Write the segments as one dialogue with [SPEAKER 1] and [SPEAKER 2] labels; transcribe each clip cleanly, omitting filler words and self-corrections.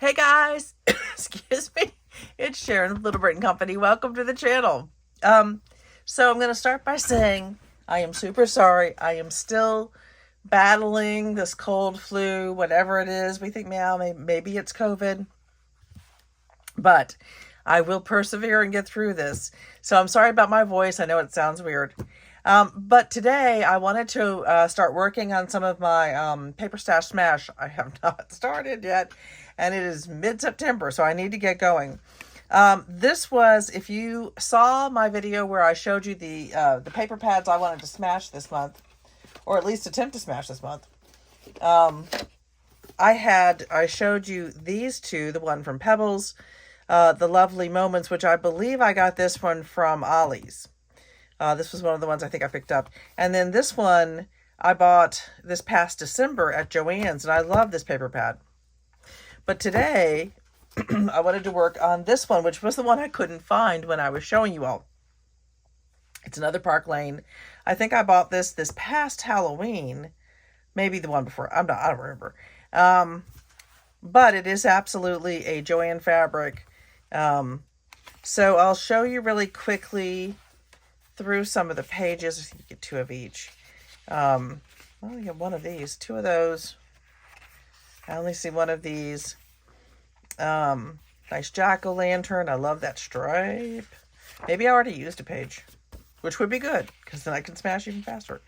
[SPEAKER 1] Hey guys, excuse me. It's Sharon of Little Britain Company. Welcome to the channel. So I'm going to start by saying I am super sorry. I am still battling this cold, flu, whatever it is. We think now maybe it's COVID, but I will persevere and get through this. So I'm sorry about my voice. I know it sounds weird. But today I wanted to start working on some of my Paper Stash Smash. I have not started yet, and it is mid-September, so I need to get going. This was, if you saw my video where I showed you the paper pads I wanted to smash this month, or at least attempt to smash this month. I showed you these two, the one from Pebbles, the Lovely Moments, which I believe I got this one from Ollie's. This was one of the ones I think I picked up. And then this one I bought this past December at Joann's, and I love this paper pad. But today, I wanted to work on this one, which was the one I couldn't find when I was showing you all. It's another Park Lane. I think I bought this past Halloween. Maybe the one before. I don't remember. But it is absolutely a Joann fabric. So I'll show you really quickly through some of the pages. You get two of each. I only get one of these, two of those. I only see one of these. Nice jack-o'-lantern. I love that stripe. Maybe I already used a page, which would be good because then I can smash even faster.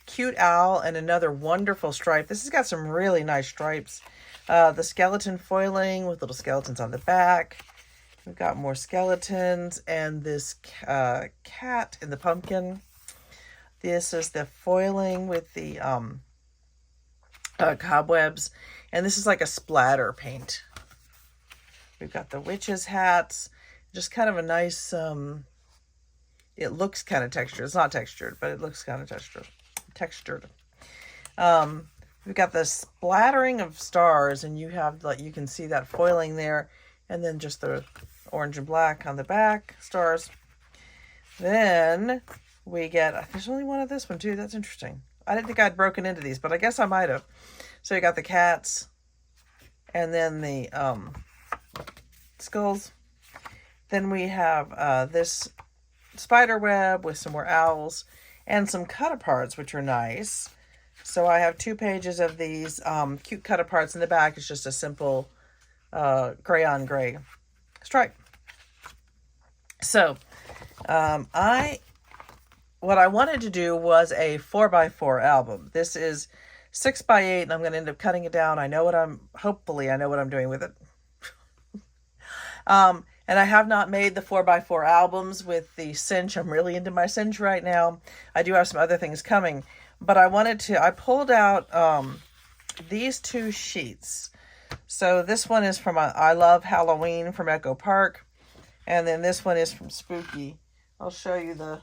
[SPEAKER 1] Cute owl and another wonderful stripe. This has got some really nice stripes. The skeleton foiling with little skeletons on the back. We've got more skeletons and this cat in the pumpkin. This is the foiling with the cobwebs. And this is like a splatter paint. We've got the witches' hats. Just kind of a nice, it looks kind of textured. It's not textured, but it looks kind of textured. We've got the splattering of stars, and you have, like, you can see that foiling there. And then just the orange and black on the back stars. Then we get, there's only one of this one too. That's interesting. I didn't think I'd broken into these, but I guess I might have. So you got the cats and then the skulls. Then we have this spider web with some more owls and some cut-aparts, which are nice. So I have 2 pages of these cute cut-aparts. In the back is just a simple gray on gray stripe. So what I wanted to do was a 4x4 album. This is 6x8, and I'm going to end up cutting it down. Hopefully I know what I'm doing with it. And I have not made the 4x4 albums with the cinch. I'm really into my cinch right now. I do have some other things coming, but I pulled out these 2 sheets. So this one is from I Love Halloween from Echo Park. And then this one is from Spooky. I'll show you the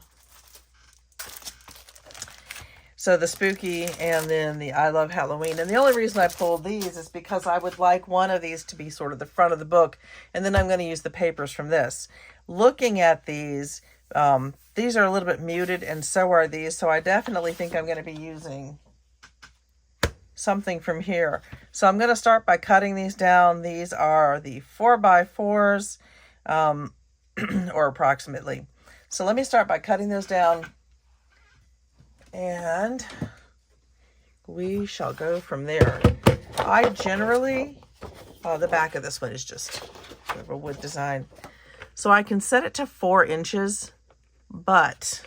[SPEAKER 1] Spooky and then the I Love Halloween. And the only reason I pulled these is because I would like one of these to be sort of the front of the book. And then I'm going to use the papers from this. Looking at these are a little bit muted, and so are these. So I definitely think I'm going to be using something from here. So I'm going to start by cutting these down. These are the 4x4s, or approximately. So let me start by cutting those down, and we shall go from there. I generally, the back of this one is just a wood design. So I can set it to 4 inches, but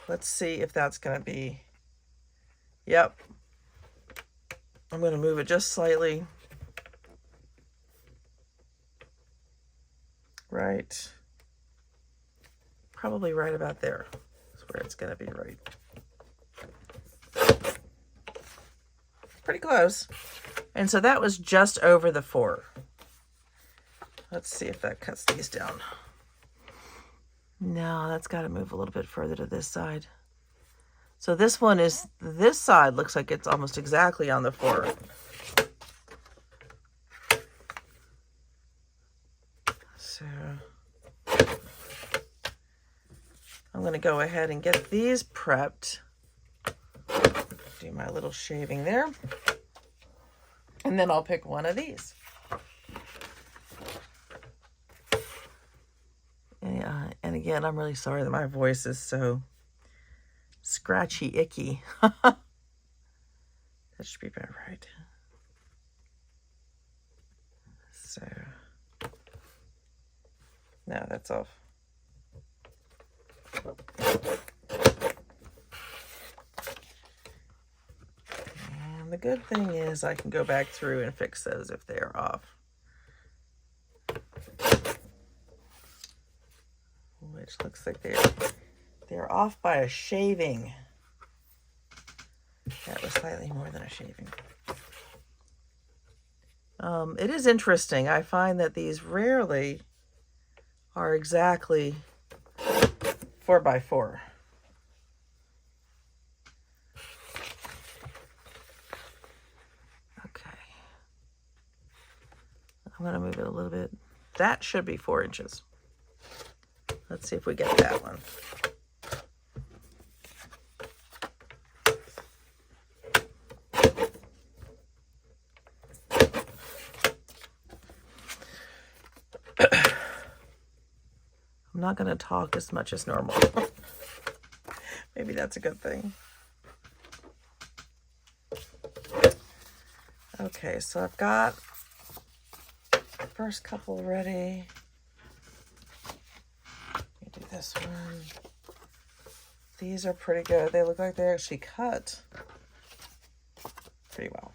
[SPEAKER 1] let's see if that's going to be, yep. I'm going to move it just slightly. Right. Probably right about there. That's where it's going to be, right. Pretty close. And so that was just over the 4. Let's see if that cuts these down. No, that's got to move a little bit further to this side. So this side looks like it's almost exactly on the 4. So I'm going to go ahead and get these prepped. Do my little shaving there. And then I'll pick one of these. And again, I'm really sorry that my voice is so scratchy, icky. That should be about right. So, no, that's off. And the good thing is I can go back through and fix those if they're off. Which looks like they're off by a shaving. That was slightly more than a shaving. It is interesting. I find that these rarely are exactly 4x4. Okay. I'm going to move it a little bit. That should be 4 inches. Let's see if we get that one. I'm not going to talk as much as normal. Maybe that's a good thing. Okay, so I've got the first couple ready. Let me do this one. These are pretty good. They look like they actually cut pretty well.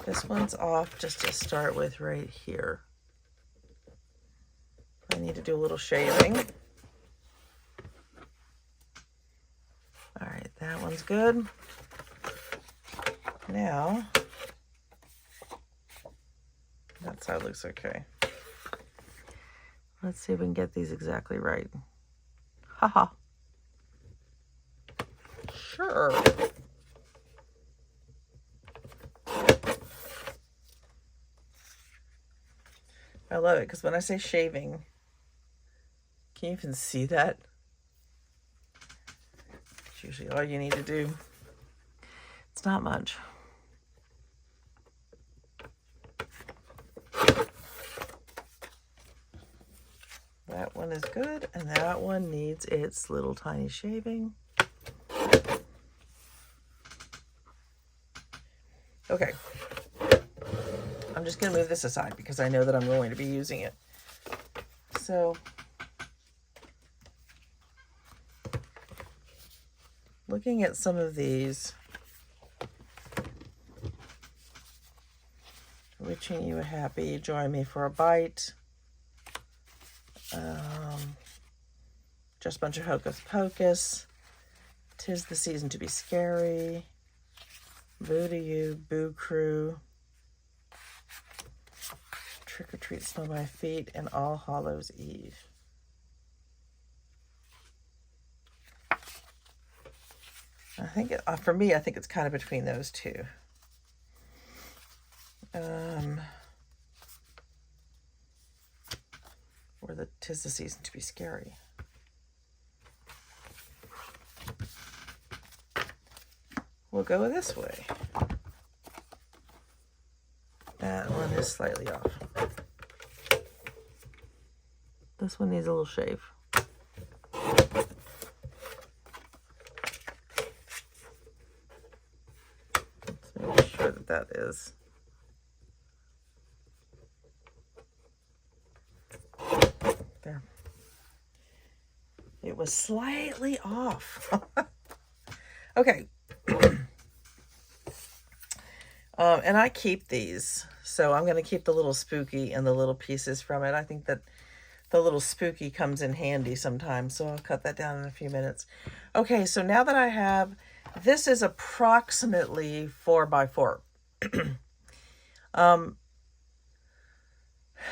[SPEAKER 1] This one's off just to start with right here. I need to do a little shaving. All right, that one's good. Now, that side looks okay. Let's see if we can get these exactly right. Haha. Sure. I love it because when I say shaving, can you even see that? It's usually all you need to do. It's not much. That one is good, and that one needs its little tiny shaving. Okay. I'm just going to move this aside because I know that I'm going to be using it. So, looking at some of these, wishing you a happy, join me for a bite. Just a bunch of hocus pocus. 'Tis the season to be scary. Boo to you, Boo Crew. Trick or treat, smell my feet, and All Hallows Eve. I think for me, I think it's kind of between those two. Or the 'tis the season to be scary. We'll go this way. That one is slightly off. This one needs a little shave. Let's make sure that that is. There. It was slightly off. Okay. And I keep these, so I'm going to keep the little spooky and the little pieces from it. I think that the little spooky comes in handy sometimes, so I'll cut that down in a few minutes. Okay, so now that I have, this is approximately 4x4.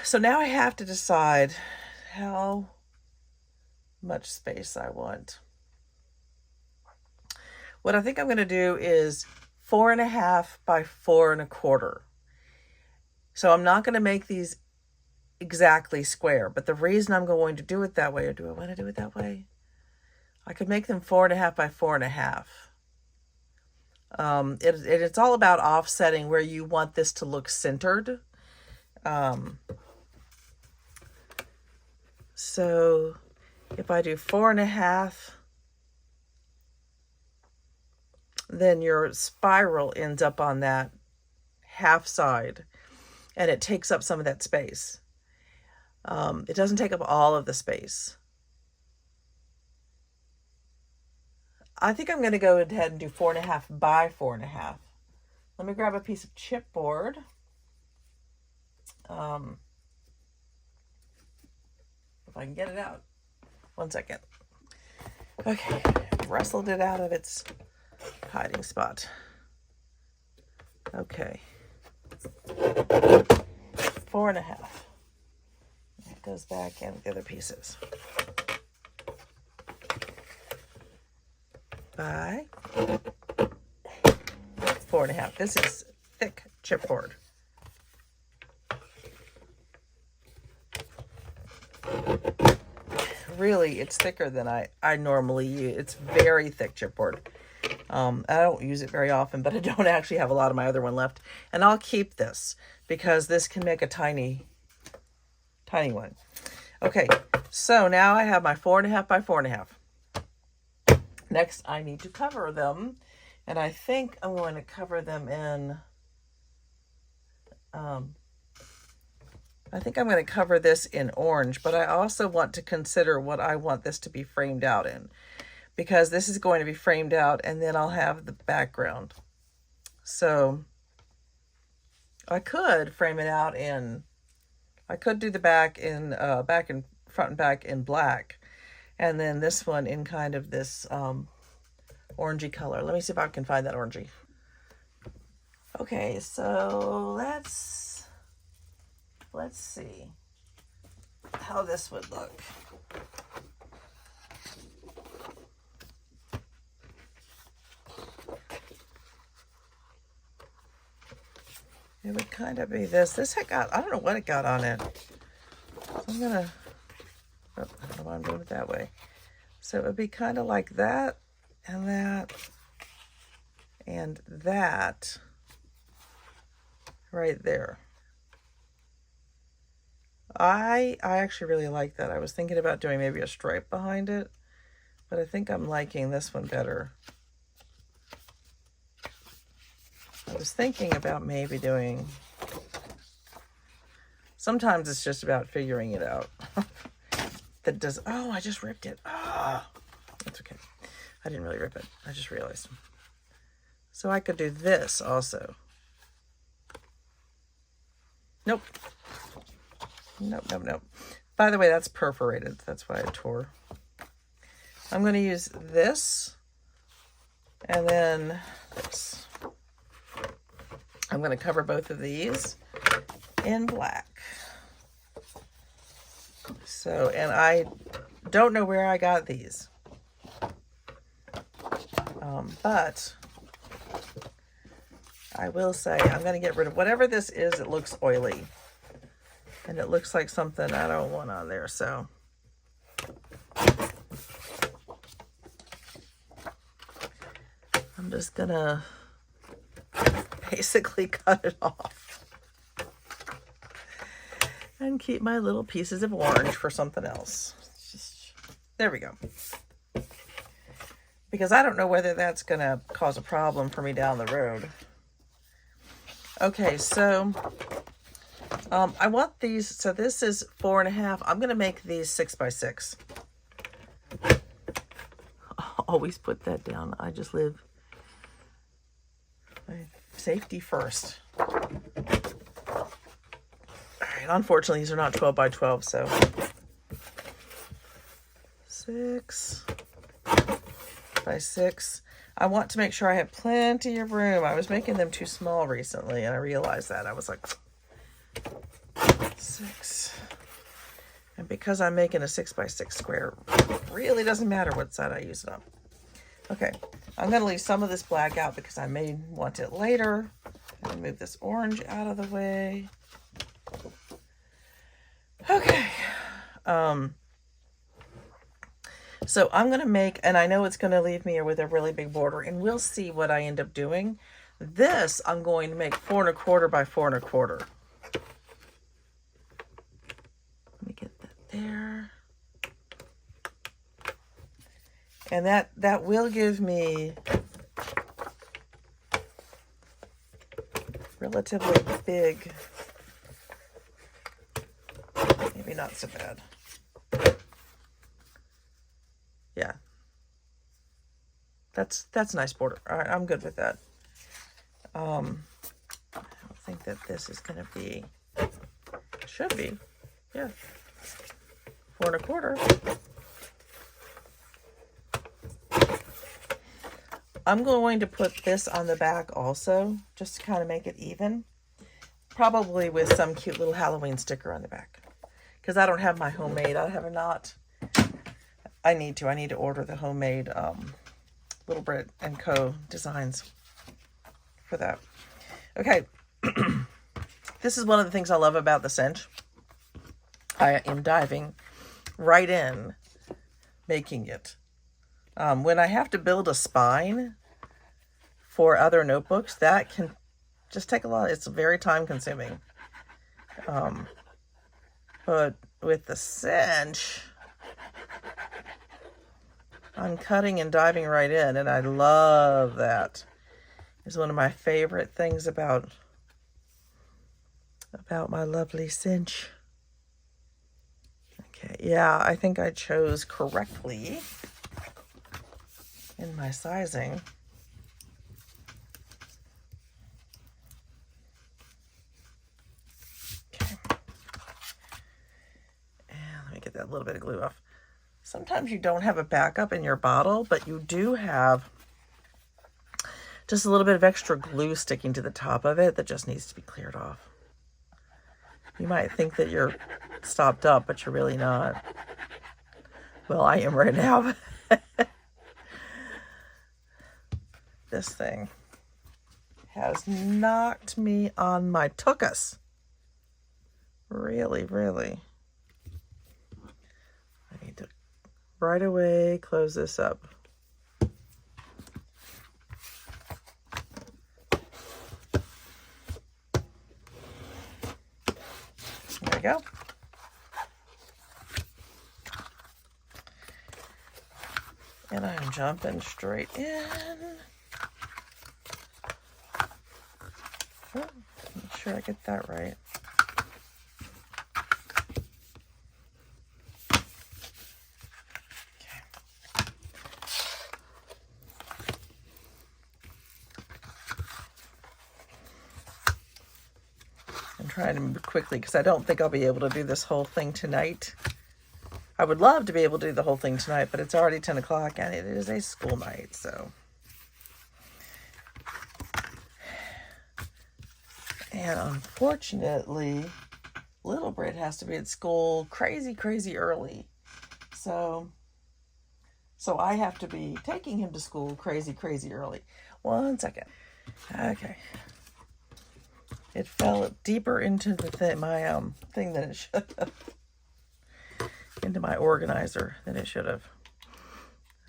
[SPEAKER 1] So now I have to decide how much space I want. What I think I'm going to do is 4.5 by 4.25. So I'm not going to make these exactly square, but the reason I'm going to do it that way, or do I want to do it that way? I could make them 4.5 by 4.5. It's all about offsetting where you want this to look centered. So if I do 4.5, then your spiral ends up on that half side, and it takes up some of that space. It doesn't take up all of the space. I think I'm going to go ahead and do 4.5 by 4.5. Let me grab a piece of chipboard. If I can get it out. 1 second. Okay, wrestled it out of its hiding spot. Okay. 4.5. It goes back in the other pieces. By 4.5. This is thick chipboard. Really, it's thicker than I normally use. It's very thick chipboard. I don't use it very often, but I don't actually have a lot of my other one left. And I'll keep this because this can make a tiny one. Okay, so now I have my 4.5 by 4.5. Next, I need to cover them. And I think I'm going to cover them in... I think I'm going to cover this in orange, but I also want to consider what I want this to be framed out in, because this is going to be framed out and then I'll have the background. So I could frame it out in, I could do the back in front and back in black, and then this one in kind of this orangey color. Let me see if I can find that orangey. Okay, so let's see how this would look. It would kind of be this. This had got, I don't know what it got on it. So I'm gonna, I don't know why I'm doing it that way. So it would be kind of like that and that and that right there. I actually really like that. I was thinking about doing maybe a stripe behind it, but I think I'm liking this one better. I was thinking about maybe doing, sometimes it's just about figuring it out. That does, oh, I just ripped it. Ah, that's okay. I didn't really rip it. I just realized. So I could do this also. Nope. Nope. By the way, that's perforated. That's why I tore. I'm going to use this and then this. I'm going to cover both of these in black. So, and I don't know where I got these. But I will say I'm going to get rid of whatever this is. It looks oily. And it looks like something I don't want on there, so. I'm just gonna basically cut it off. And keep my little pieces of orange for something else. There we go. Because I don't know whether that's gonna cause a problem for me down the road. Okay, so I want these, so this is 4.5. I'm going to make these 6 by 6. Always put that down. I just live by safety first. All right, unfortunately, these are not 12 by 12, so 6 by 6. I want to make sure I have plenty of room. I was making them too small recently, and I realized that. I was like, 6. And because I'm making a 6 by 6 square, it really doesn't matter what side I use it on. Okay, I'm going to leave some of this black out because I may want it later. I'm going to move this orange out of the way. Okay. So I'm going to make, and I know it's going to leave me with a really big border, and we'll see what I end up doing. This I'm going to make 4 1/4 by 4 1/4. Let me get that there. And that will give me relatively big, maybe not so bad. Yeah. That's a nice border. All right, I'm good with that. I don't think that this is going to be, should be, yeah, 4 1/4. I'm going to put this on the back also, just to kind of make it even. Probably with some cute little Halloween sticker on the back. Because I don't have my homemade. I have a knot. I need to order the homemade Little Brit & Co. designs for that. Okay. This is one of the things I love about the cinch. I am diving right in, making it. When I have to build a spine for other notebooks, that can just take a lot. It's very time consuming. But with the cinch, I'm cutting and diving right in, and I love that. It's one of my favorite things about my lovely cinch. Okay, yeah, I think I chose correctly in my sizing. Okay. And let me get that little bit of glue off. Sometimes you don't have a backup in your bottle, but you do have just a little bit of extra glue sticking to the top of it that just needs to be cleared off. You might think that you're stopped up, but you're really not. Well, I am right now. This thing has knocked me on my tuchus. Really, really. I need to right away close this up. There we go. And I'm jumping straight in. Oh, make sure I get that right. Okay. I'm trying to move quickly because I don't think I'll be able to do this whole thing tonight. I would love to be able to do the whole thing tonight, but it's already 10 o'clock and it is a school night, so. And unfortunately, Little Brit has to be at school crazy, crazy early. So I have to be taking him to school crazy, crazy early. 1 second. Okay. It fell deeper into the my thing than it should have. Into my organizer than it should have.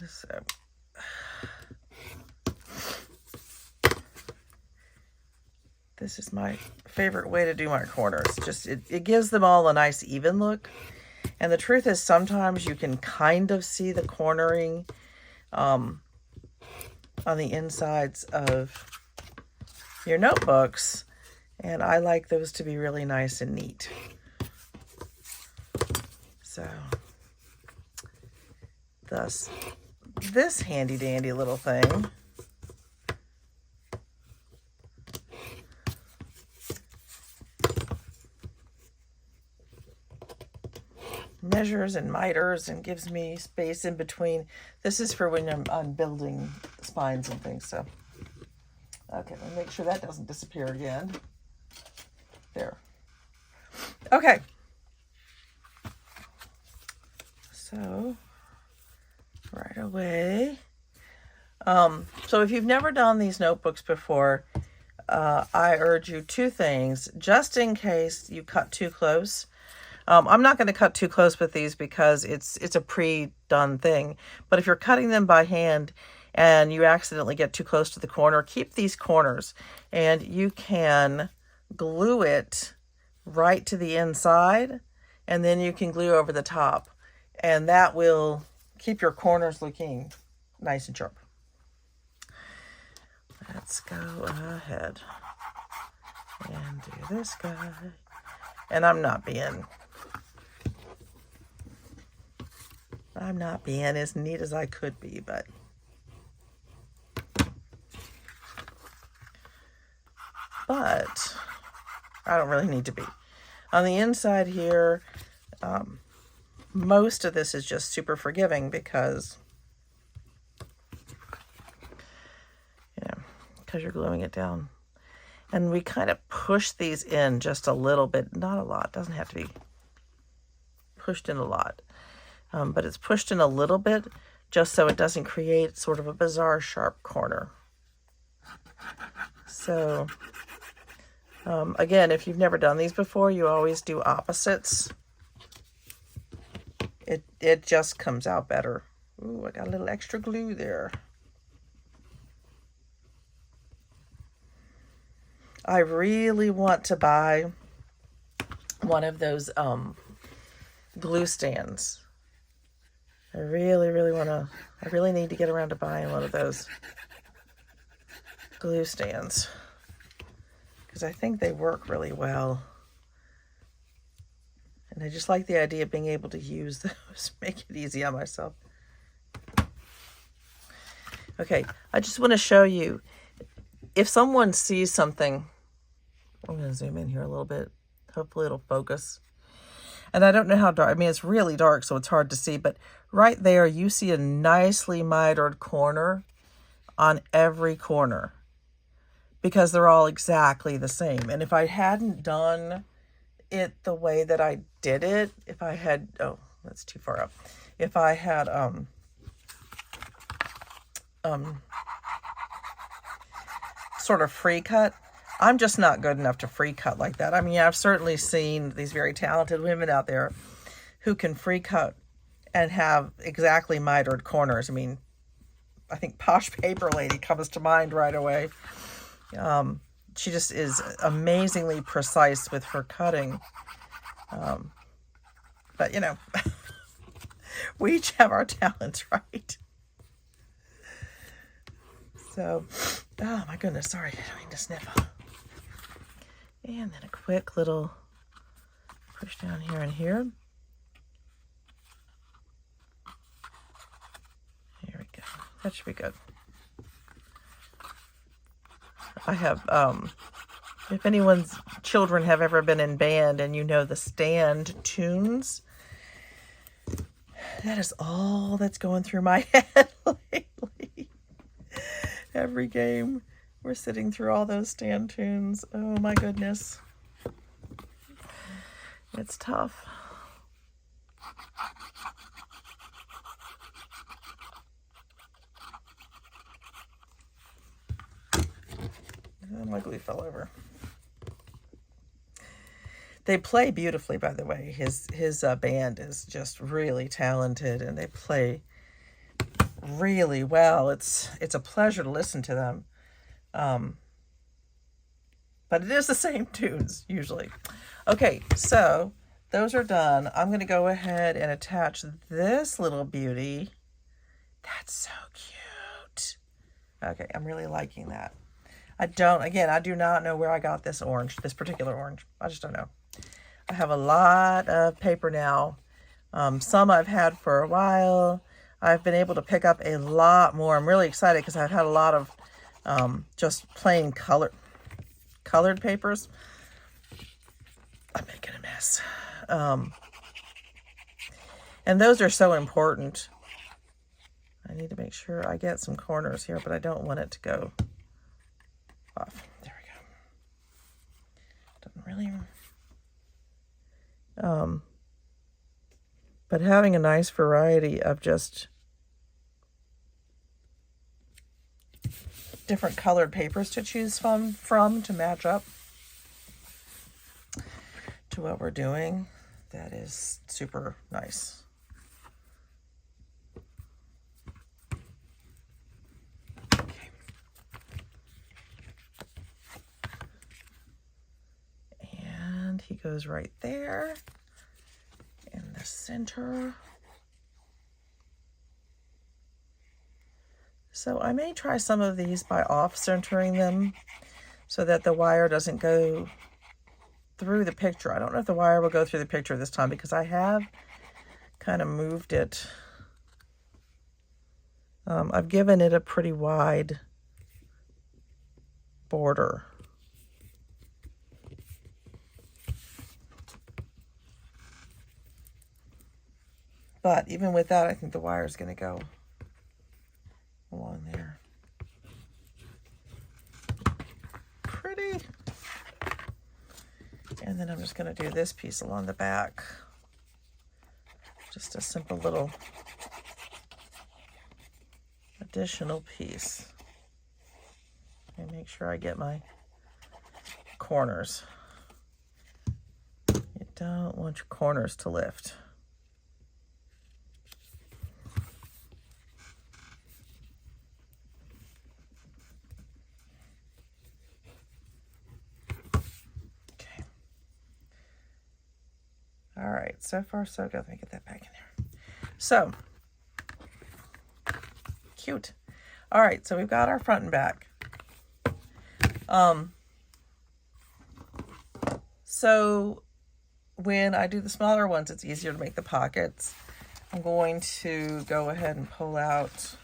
[SPEAKER 1] So this is my favorite way to do my corners. Just it gives them all a nice even look. And the truth is sometimes you can kind of see the cornering on the insides of your notebooks. And I like those to be really nice and neat. So, thus, this handy dandy little thing measures and miters and gives me space in between. This is for when I'm building spines and things. So, okay, let me make sure that doesn't disappear again. There. Okay. So, right away. So if you've never done these notebooks before, I urge you two things. Just in case you cut too close, I'm not going to cut too close with these because it's a pre-done thing. But if you're cutting them by hand and you accidentally get too close to the corner, keep these corners and you can glue it right to the inside, and then you can glue over the top, and that will keep your corners looking nice and sharp. Let's go ahead and do this guy. And I'm not being as neat as I could be, but I don't really need to be. On the inside here, most of this is just super forgiving because, because you're gluing it down. And we kind of push these in just a little bit, not a lot. It doesn't have to be pushed in a lot, but it's pushed in a little bit just so it doesn't create sort of a bizarre sharp corner. So again, if you've never done these before, you always do opposites. It just comes out better. Ooh, I got a little extra glue there. I really want to buy one of those glue stands. I really need to get around to buying one of those glue stands because I think they work really well. And I just like the idea of being able to use those, make it easy on myself. Okay, I just want to show you, if someone sees something, I'm going to zoom in here a little bit. Hopefully it'll focus. And I don't know how dark, I mean, it's really dark, so it's hard to see, but right there, you see a nicely mitered corner on every corner because they're all exactly the same. And if I hadn't done it the way that I did it, if I had, oh, that's too far up. If I had, sort of free cut, I'm just not good enough to free cut like that. I mean, I've certainly seen these very talented women out there who can free cut and have exactly mitered corners. I mean, I think Posh Paper Lady comes to mind right away. She just is amazingly precise with her cutting. But, you know, we each have our talents, right? So, oh my goodness, sorry, I need to sniff. And then a quick little push down here and here. Here we go. That should be good. I have, if anyone's children have ever been in band and you know the stand tunes, that is all that's going through my head lately. Every game, we're sitting through all those stand tunes. Oh my goodness. It's tough. Oh, my glue fell over. They play beautifully, by the way. His band is just really talented, and they play really well. It's a pleasure to listen to them. But it is the same tunes, usually. Okay, so those are done. I'm going to go ahead and attach this little beauty. That's so cute. Okay, I'm really liking that. I do not know where I got this orange, this particular orange. I just don't know. I have a lot of paper now. Some I've had for a while. I've been able to pick up a lot more. I'm really excited because I've had a lot of just plain colored papers. I'm making a mess. And those are so important. I need to make sure I get some corners here, but I don't want it to go off. There we go. Doesn't really... but having a nice variety of just different colored papers to choose from to match up to what we're doing. that is super nice. Okay. And he goes right there in the center. So I may try some of these by off-centering them so that the wire doesn't go through the picture. I don't know if the wire will go through the picture this time because I have kind of moved it. I've given it a pretty wide border. But even with that, I think the wire is going to go along there. Pretty. And then I'm just going to do this piece along the back. Just a simple little additional piece. And make sure I get my corners. You don't want your corners to lift. Okay. All right, so far so good. Let me get that back in there. So, cute. All right, so we've got our front and back. So when I do the smaller ones, it's easier to make the pockets. I'm going to go ahead and pull out,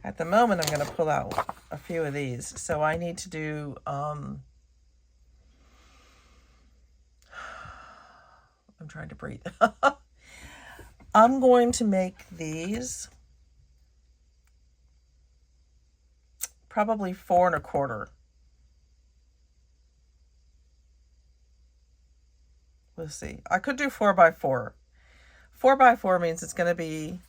[SPEAKER 1] at the moment, I'm going to pull out a few of these. So I need to do, I'm trying to breathe. I'm going to make these probably 4 1/4. Let's see. I could do 4 by 4. 4 by 4 means it's going to be,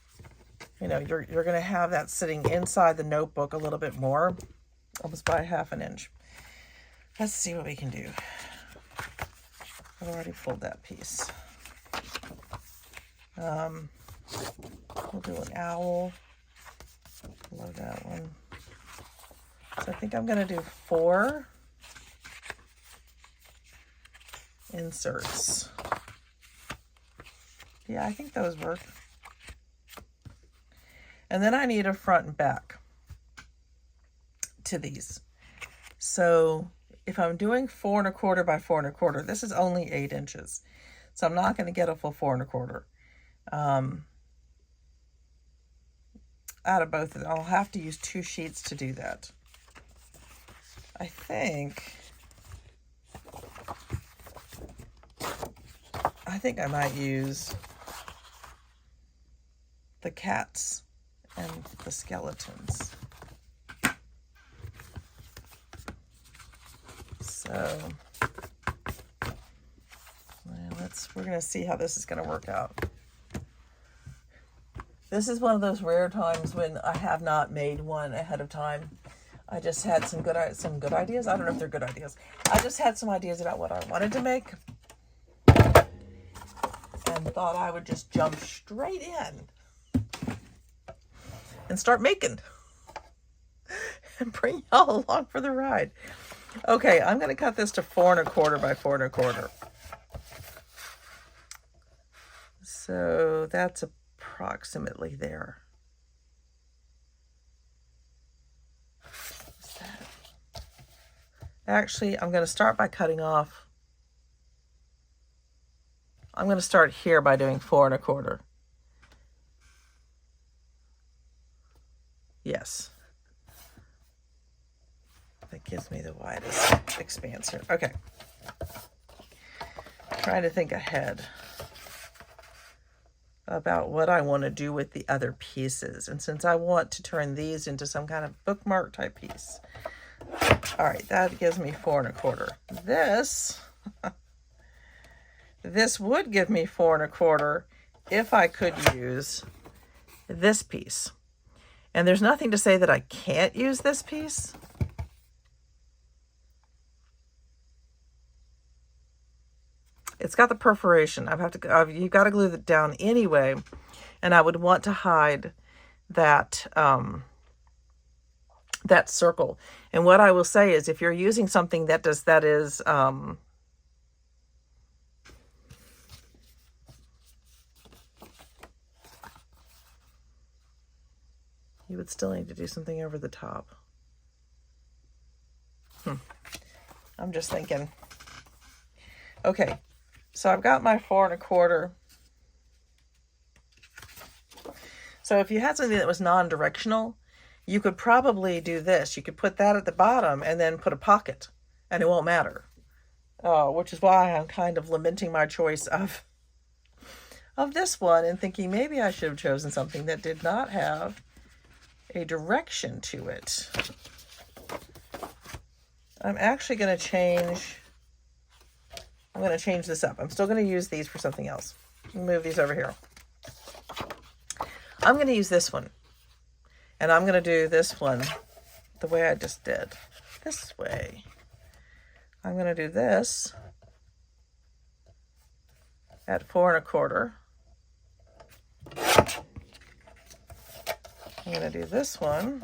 [SPEAKER 1] you know, you're going to have that sitting inside the notebook a little bit more, almost by 1/2 inch. Let's see what we can do. I've already pulled that piece. We'll do an owl. Love that one. So I think I'm going to do 4 inserts. Yeah, I think those work. And then I need a front and back to these. So if I'm doing 4 1/4 by 4 1/4, this is only 8 inches. So I'm not going to get a full 4 1/4. Out of both of them. I'll have to use 2 sheets to do that. I think I might use the cats and the skeletons. So we're going to see how this is going to work out. This is one of those rare times when I have not made one ahead of time. I just had some good ideas. I don't know if they're good ideas. I just had some ideas about what I wanted to make and thought I would just jump straight in and start making and bring y'all along for the ride. Okay, I'm going to cut this to 4 1/4 by 4 1/4. So that's approximately there. Actually, I'm going to start by cutting off. I'm going to start here by doing 4 1/4. Yes. That gives me the widest expanse here. Okay. Trying to think ahead about what I want to do with the other pieces. And since I want to turn these into some kind of bookmark type piece. All right, that gives me 4 1/4. This would give me 4 1/4 if I could use this piece. And there's nothing to say that I can't use this piece. It's got the perforation. You've got to glue it down anyway. And I would want to hide that, that circle. And what I will say is, if you're using something that is, you would still need to do something over the top. I'm just thinking. Okay, so I've got my 4 1/4. So if you had something that was non-directional, you could probably do this. You could put that at the bottom and then put a pocket, and it won't matter. Which is why I'm kind of lamenting my choice of this one and thinking maybe I should have chosen something that did not have a direction to it. I'm actually going to change this up. I'm still going to use these for something else. Move these over here. I'm going to use this one. And I'm going to do this one the way I just did. This way. I'm going to do this at 4 1/4. I'm going to do this one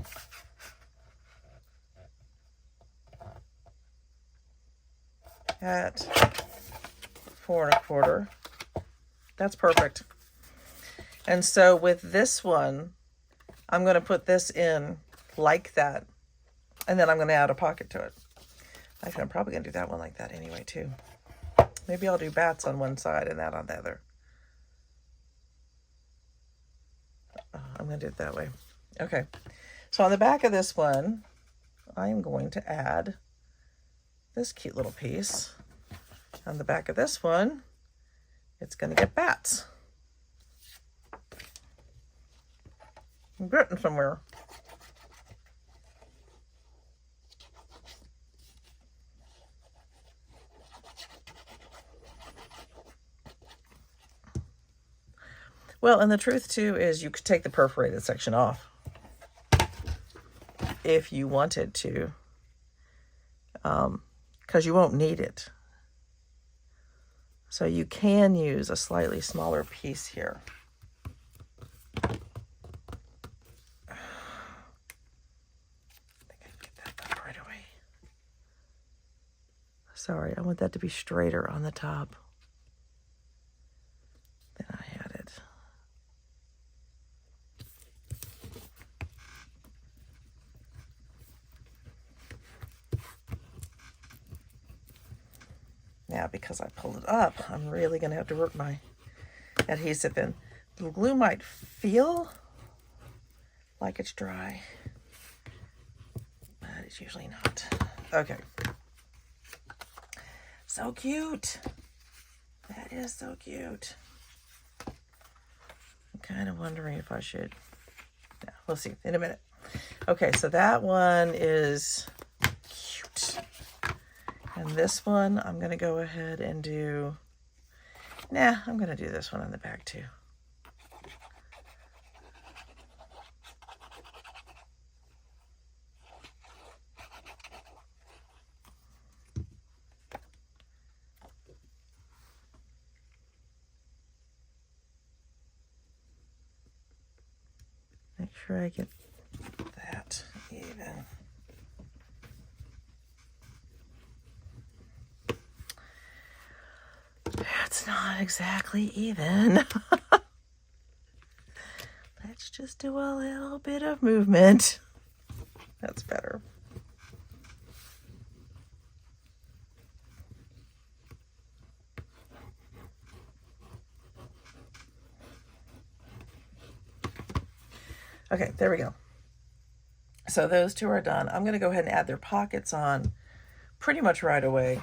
[SPEAKER 1] at 4 1/4. That's perfect. And so with this one, I'm going to put this in like that, and then I'm going to add a pocket to it. Actually, I'm probably going to do that one like that anyway, too. Maybe I'll do bats on one side and that on the other. I'm going to do it that way. Okay. So on the back of this one, I'm going to add this cute little piece. On the back of this one, it's going to get bats. Written somewhere. Well, and the truth too is you could take the perforated section off if you wanted to, because you won't need it. So you can use a slightly smaller piece here. Sorry, I want that to be straighter on the top than I had it. Now, because I pulled it up, I'm really going to have to work my adhesive in. The glue might feel like it's dry, but it's usually not. Okay. So cute. That is so cute. I'm kind of wondering if I should. Yeah, we'll see in a minute. Okay, so that one is cute. And this one, I'm going to go ahead and do. I'm going to do this one on the back too. Make sure I get that even. It's not exactly even. Let's just do a little bit of movement. That's better. Okay, there we go. So those two are done. I'm going to go ahead and add their pockets on pretty much right away.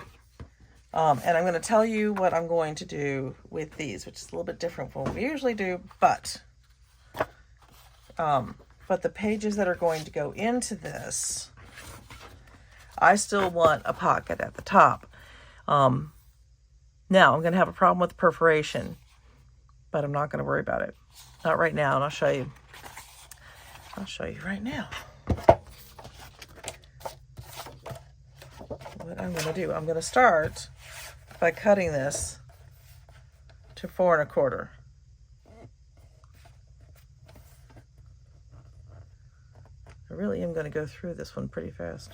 [SPEAKER 1] And I'm going to tell you what I'm going to do with these, which is a little bit different from what we usually do, but the pages that are going to go into this, I still want a pocket at the top. Now I'm going to have a problem with perforation, but I'm not going to worry about it. Not right now, and I'll show you. I'll show you right now what I'm going to do. I'm going to start by cutting this to 4 1/4. I really am going to go through this one pretty fast.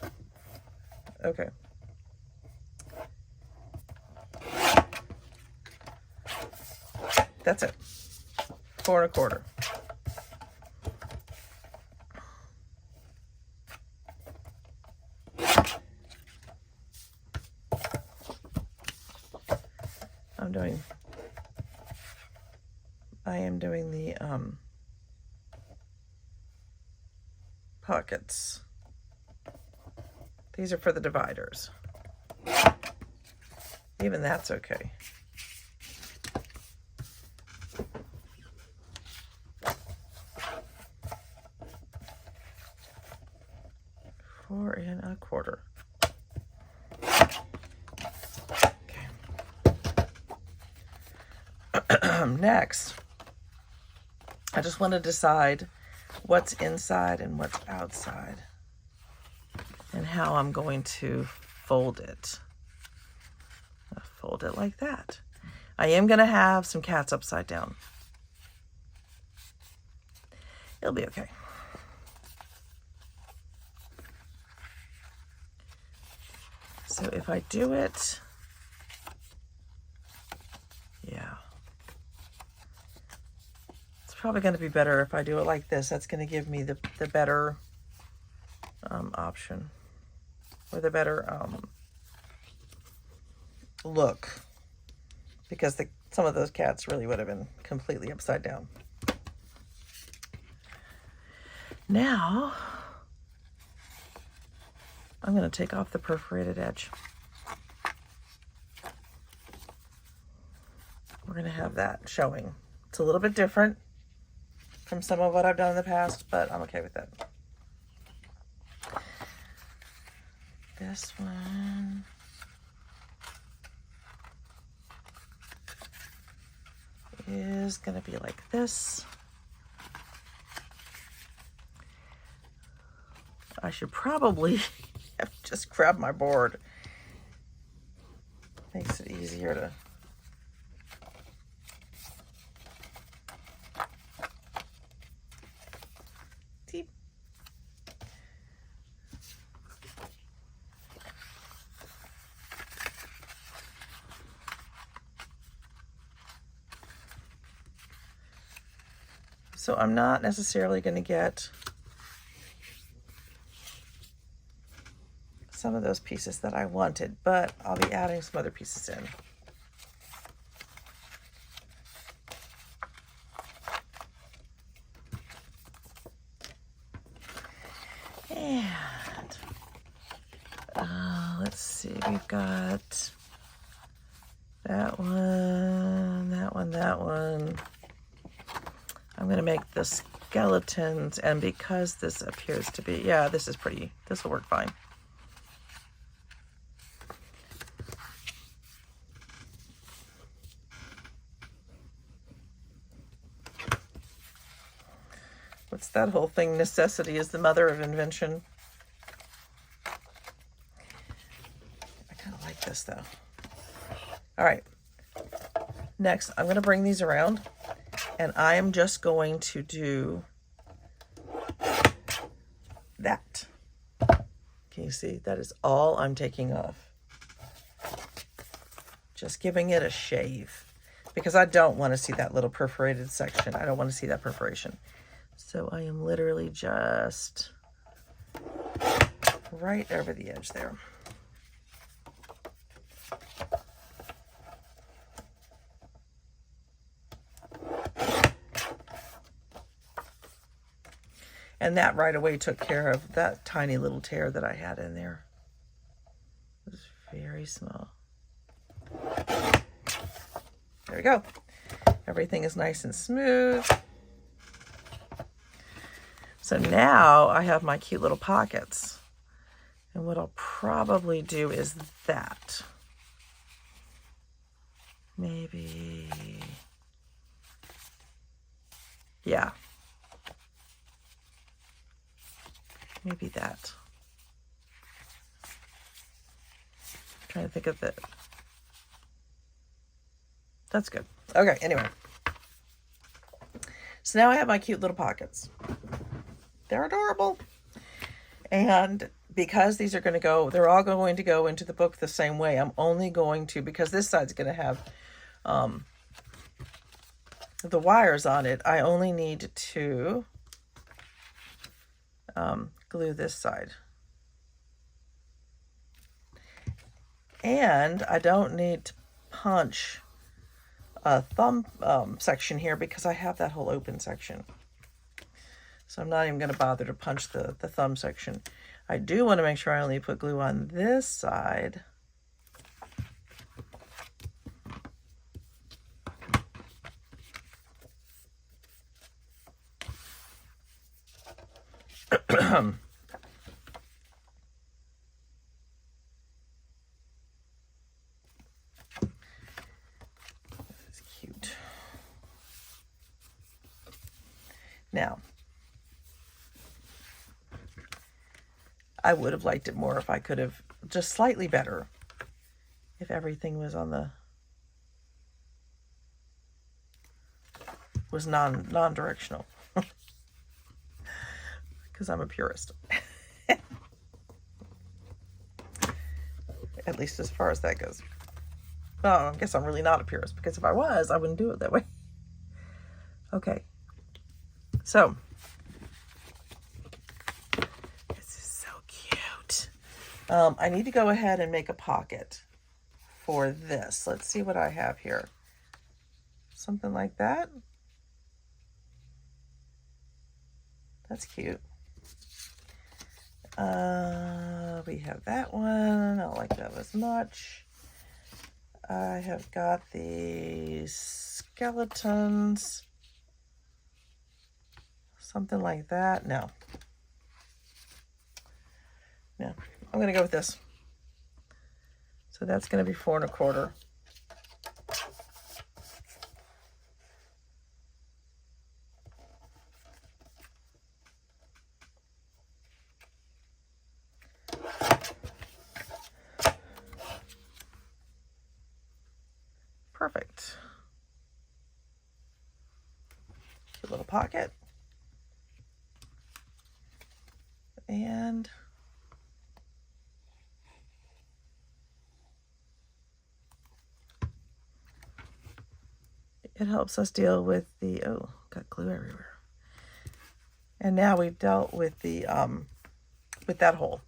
[SPEAKER 1] Okay. That's it. 4 1/4. I am doing the pockets. These are for the dividers. Even that's okay. Four and a quarter. Okay. Next, I just want to decide what's inside and what's outside and how I'm going to fold it. I'll fold it like that. I am going to have some cats upside down. It'll be okay. So if I do it, yeah. It's probably going to be better if I do it like this. That's going to give me the better option, or the better look, because some of those cats really would have been completely upside down. Now, I'm going to take off the perforated edge. We're going to have that showing. It's a little bit different from some of what I've done in the past, but I'm okay with that. This one. Is going to be like this. I should probably have just grabbed my board. Makes it easier to... Deep. So I'm not necessarily going to get some of those pieces that I wanted, but I'll be adding some other pieces in. And let's see, we've got that one, that one, that one. I'm going to make the skeletons, and because this appears to be, yeah, this is pretty, this will work fine. What's that whole thing? Necessity is the mother of invention. I kind of like this though. All right. Next, I'm going to bring these around, and I am just going to do that. Can you see? That is all I'm taking off. Just giving it a shave, because I don't want to see that little perforated section. I don't want to see that perforation. So I am literally just right over the edge there. And that right away took care of that tiny little tear that I had in there. It was very small. There we go. Everything is nice and smooth. So now I have my cute little pockets. And what I'll probably do is that. Maybe, yeah. Maybe that. I'm trying to think of the That's good. Okay, anyway. So now I have my cute little pockets. They're adorable. And because these are going to go, they're all going to go into the book the same way. I'm only going to, because this side's going to have the wires on it, I only need to glue this side. And I don't need to punch a thumb section here because I have that whole open section. So I'm not even going to bother to punch the thumb section. I do want to make sure I only put glue on this side. That's cute. Now, I would have liked it more if I could have just slightly better if everything was on the was non-directional because I'm a purist. At least as far as that goes. Well, I guess I'm really not a purist because if I was, I wouldn't do it that way. Okay. So this is so cute. I need to go ahead and make a pocket for this. Let's see what I have here. Something like that. That's cute. We have that one. I don't like that as much. I have got the skeletons. Something like that. No. No. I'm going to go with this. So that's going to be 4 1/4. Perfect. Cute little pocket. And it helps us deal with the, oh, got glue everywhere. And now we've dealt with the, with that hole.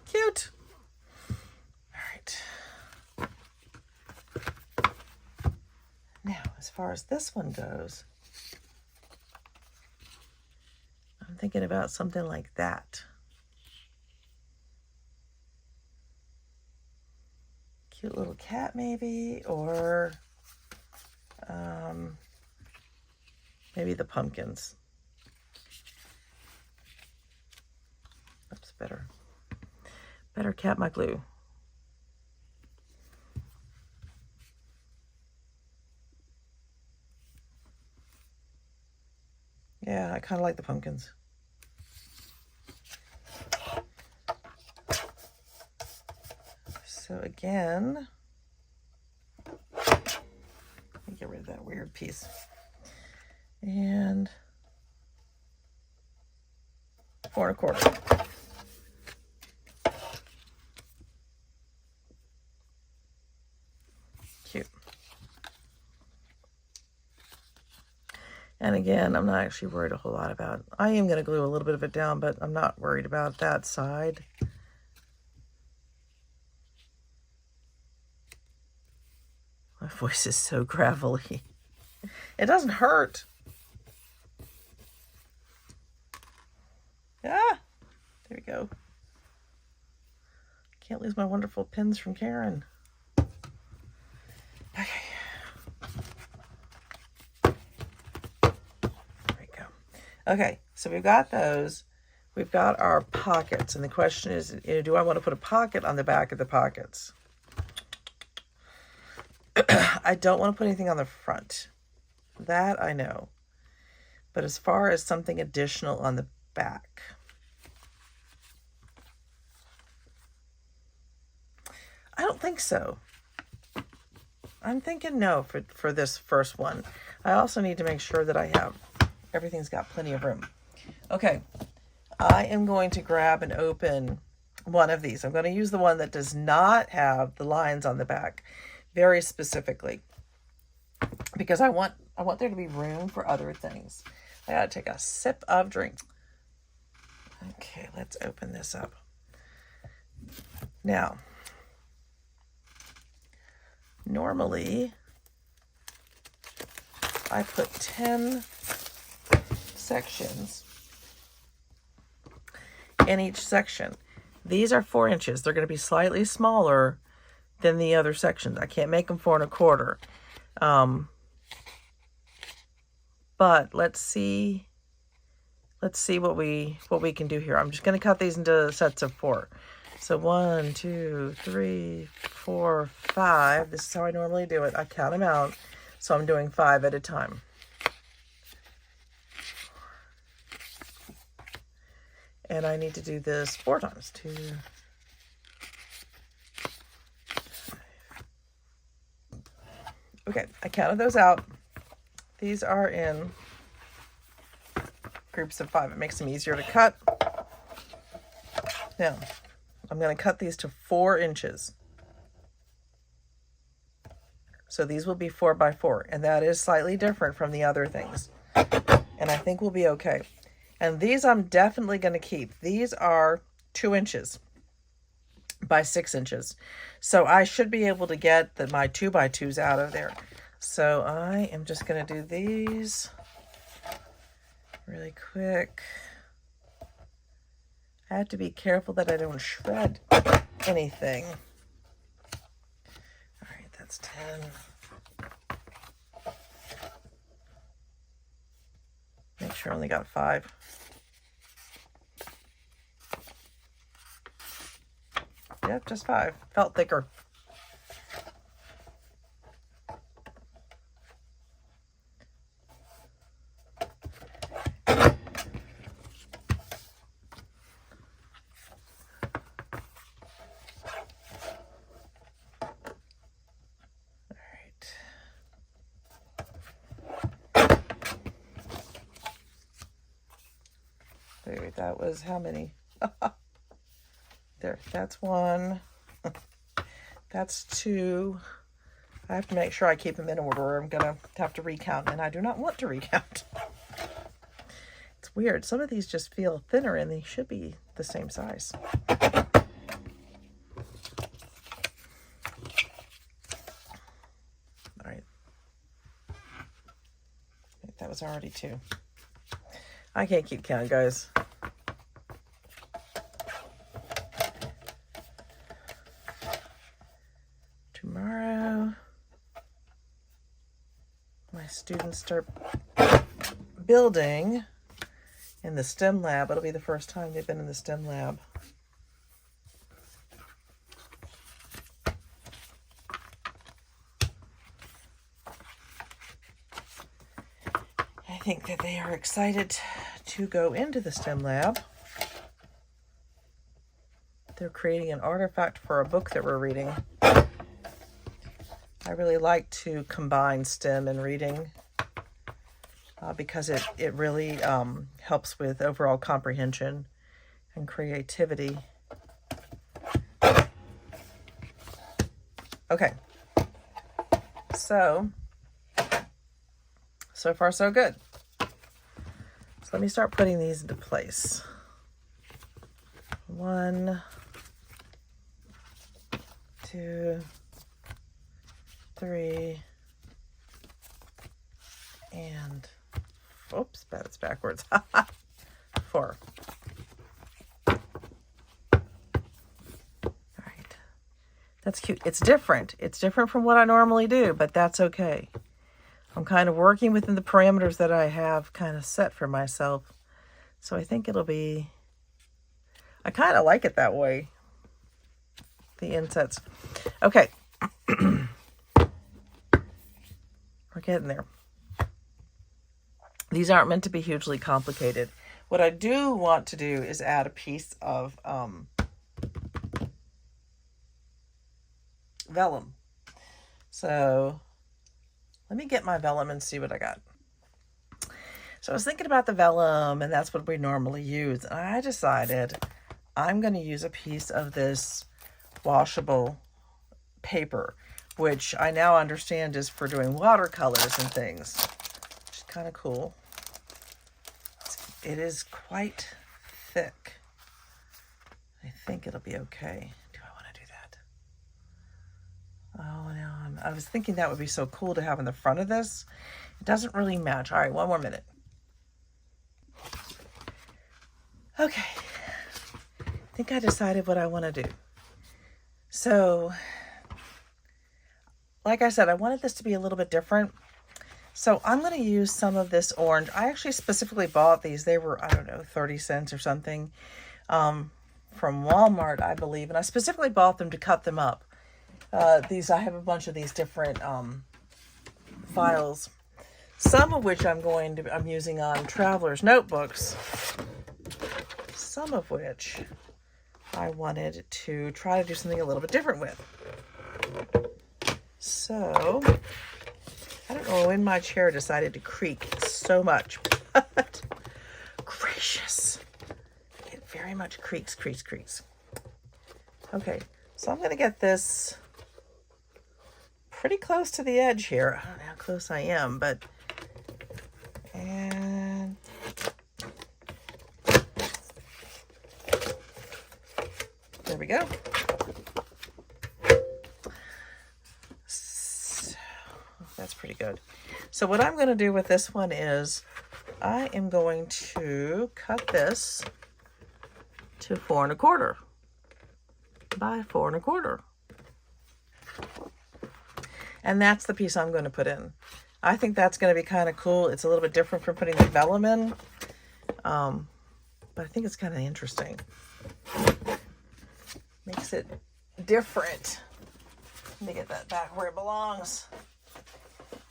[SPEAKER 1] Cute. All right. Now, as far as this one goes, I'm thinking about something like that. Cute little cat maybe, or maybe the pumpkins. That's better. Better cap my glue. Yeah, I kind of like the pumpkins. So again, let me get rid of that weird piece. And 4 1/4. Cute. And again, I'm not actually worried a whole lot about, I am going to glue a little bit of it down, but I'm not worried about that side. My voice is so gravelly. It doesn't hurt. Ah, there we go. Can't lose my wonderful pins from Karen. Okay. There we go. Okay, so we've got those. We've got our pockets. And the question is, do I want to put a pocket on the back of the pockets? I don't want to put anything on the front. That I know. But as far as something additional on the back, don't think so. I'm thinking no for this first one. I also need to make sure that everything's got plenty of room. Okay, I am going to grab and open one of these. I'm going to use the one that does not have the lines on the back very specifically, because I want there to be room for other things. I gotta take a sip of drink. Okay, let's open this up. Now, normally I put 10 sections in each section. These are 4 inches. They're going to be slightly smaller than the other sections. I can't make them 4 1/4. But let's see what we can do here. I'm just going to cut these into sets of 4. So 1, 2, 3, 4, 5. This is how I normally do it. I count them out. So I'm doing 5 at a time. And I need to do this 4 times. 2, 5. Okay, I counted those out. These are in groups of 5. It makes them easier to cut. Now, I'm going to cut these to 4 inches. So these will be 4 by 4, and that is slightly different from the other things. And I think we'll be okay. And these I'm definitely going to keep. These are 2 inches by 6 inches. So I should be able to get my 2 by 2s out of there. So I am just going to do these really quick. I have to be careful that I don't shred anything. All right, that's 10. Make sure I only got 5. Yep, just 5. Felt thicker. That was how many? There, that's 1. That's 2. I have to make sure I keep them in order, or I'm going to have to recount, and I do not want to recount. It's weird. Some of these just feel thinner, and they should be the same size. All right. That was already 2. I can't keep counting, guys. Tomorrow, my students start building in the STEM lab. It'll be the first time they've been in the STEM lab. I think that they are excited to go into the STEM lab. They're creating an artifact for a book that we're reading. I really like to combine STEM and reading because it really helps with overall comprehension and creativity. Okay, so far so good. So let me start putting these into place. 1, 2, 3, and oops, that's backwards. 4. All right, that's cute. It's different. It's different from what I normally do, but that's okay. I'm kind of working within the parameters that I have kind of set for myself. So I think it'll be, I kind of like it that way. The insets. Okay. We're getting there. These aren't meant to be hugely complicated. What I do want to do is add a piece of vellum. So let me get my vellum and see what I got. So I was thinking about the vellum, and that's what we normally use. And I decided I'm going to use a piece of this washable paper, which I now understand is for doing watercolors and things, which is kind of cool. It is quite thick. I think it'll be okay. Do I want to do that? Oh, no. I was thinking that would be so cool to have in the front of this. It doesn't really match. All right, one more minute. Okay. I think I decided what I want to do. So, like I said, I wanted this to be a little bit different. So I'm going to use some of this orange. I actually specifically bought these. They were, I don't know, 30 cents or something from Walmart, I believe. And I specifically bought them to cut them up. I have a bunch of these different files, some of which I'm using on traveler's notebooks, some of which I wanted to try to do something a little bit different with. So I don't know when my chair decided to creak so much, but gracious, it very much creaks. Okay, so I'm going to get this pretty close to the edge here. I don't know how close I am, but, and there we go. So, that's pretty good. So what I'm going to do with this one is I am going to cut this to 4 1/4 by 4 1/4. And that's the piece I'm going to put in. I think that's going to be kind of cool. It's a little bit different from putting the vellum in. But I think it's kind of interesting. Makes it different. Let me get that back where it belongs,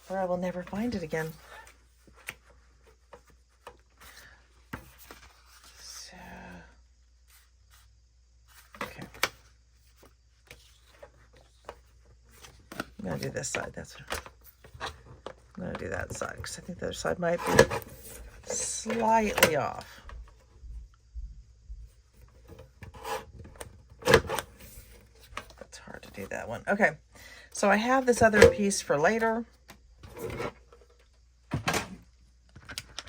[SPEAKER 1] or I will never find it again. So, okay. I'm going to do this side. I'm going to do that side because I think the other side might be slightly off. That's hard to do that one. Okay, so I have this other piece for later.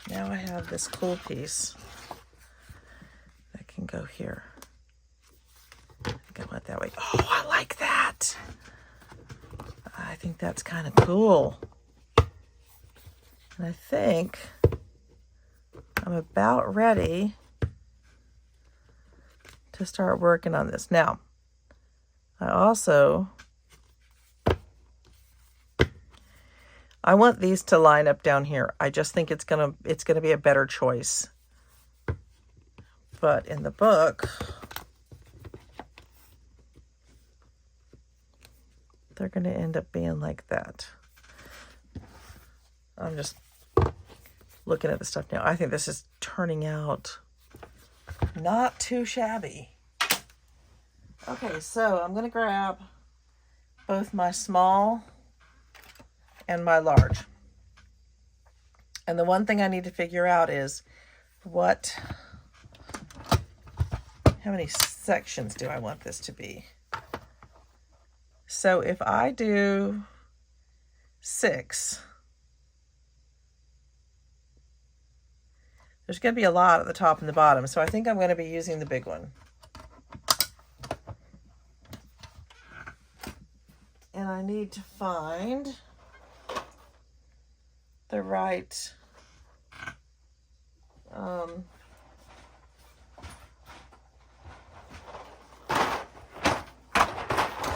[SPEAKER 1] Now I have this cool piece that can go here. I think I went that way. Oh, I like that. I think that's kind of cool. And I think I'm about ready to start working on this. Now, I want these to line up down here. I just think it's gonna be a better choice. But in the book, they're gonna end up being like that. I'm just looking at the stuff now. I think this is turning out not too shabby. Okay, so I'm gonna grab both my small and my large. And the one thing I need to figure out is how many sections do I want this to be? So if I do 6, there's going to be a lot at the top and the bottom. So I think I'm going to be using the big one. And I need to find the right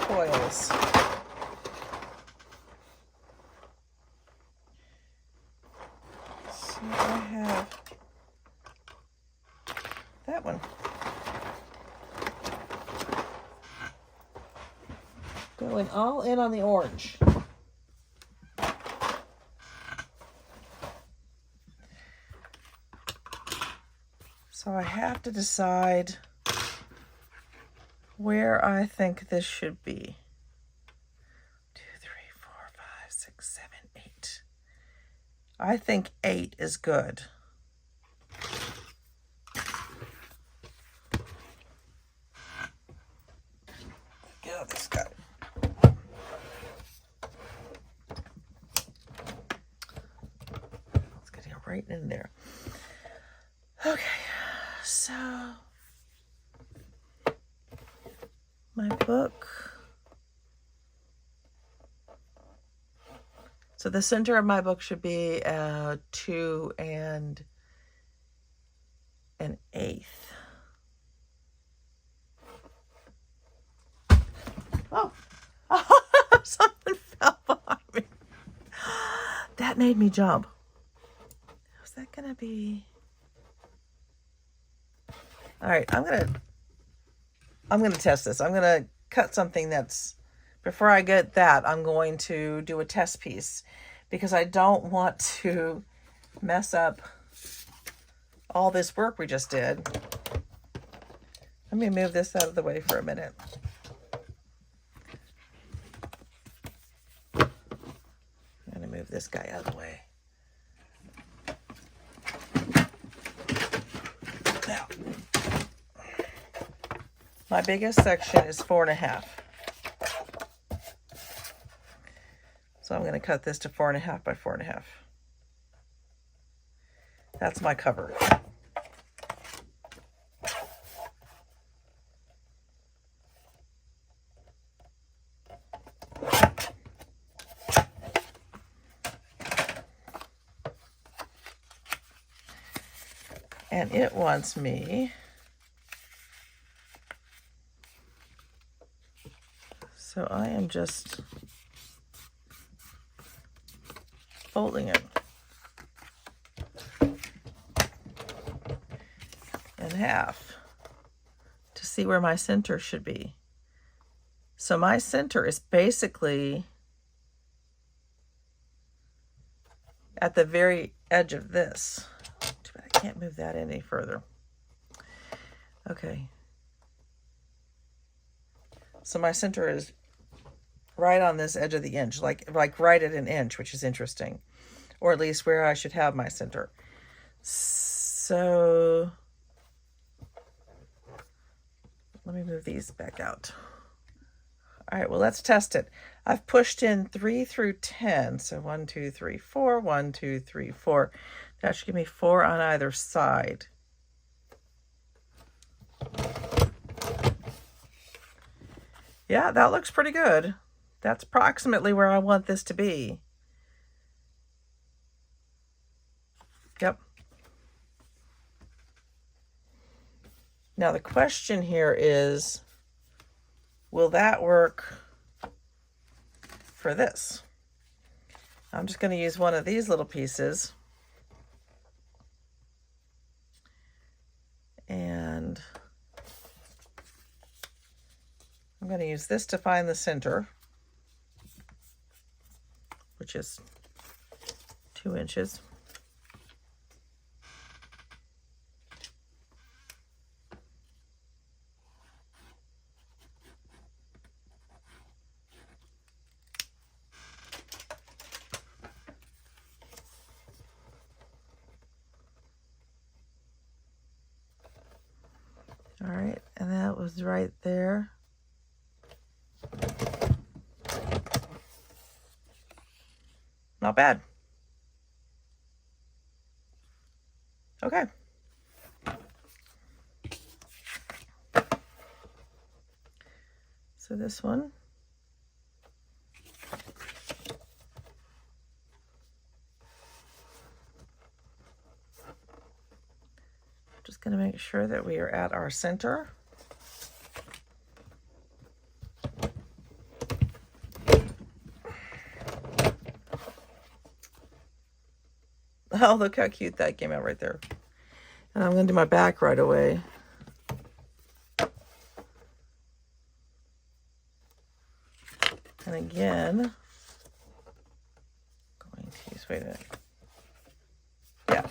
[SPEAKER 1] coils. So I have that one. Going all in on the orange. So I have to decide where I think this should be. I think 8 is good. Get out this guy. Let's get him right in there. Okay, so my book. So the center of my book should be 2 and an 1/8. Oh, something fell behind me. That made me jump. Is that gonna be? All right, I'm gonna test this. I'm gonna cut something that's. Before I get that, I'm going to do a test piece because I don't want to mess up all this work we just did. Let me move this out of the way for a minute. I'm going to move this guy out of the way. Now, my biggest section is 4.5. So I'm going to cut this to 4.5 by 4.5. That's my cover. And it wants me, so I am just folding it in half to see where my center should be. So my center is basically at the very edge of this. Too bad I can't move that any further. Okay. So my center is right on this edge of the inch, like right at an inch, which is interesting, or at least where I should have my center. So let me move these back out. All right, well, let's test it. I've pushed in 3 through 10. So 1, 2, 3, 4, 1, 2, 3, 4. That should give me 4 on either side. Yeah, that looks pretty good. That's approximately where I want this to be. Yep. Now the question here is, will that work for this? I'm just going to use one of these little pieces. And I'm going to use this to find the center, which is 2 inches. All right, and that was right there. Not bad. Okay. So this one. Just going to make sure that we are at our center. Oh, look how cute that came out right there. And I'm going to do my back right away. And again, going to use, wait a minute. Yeah.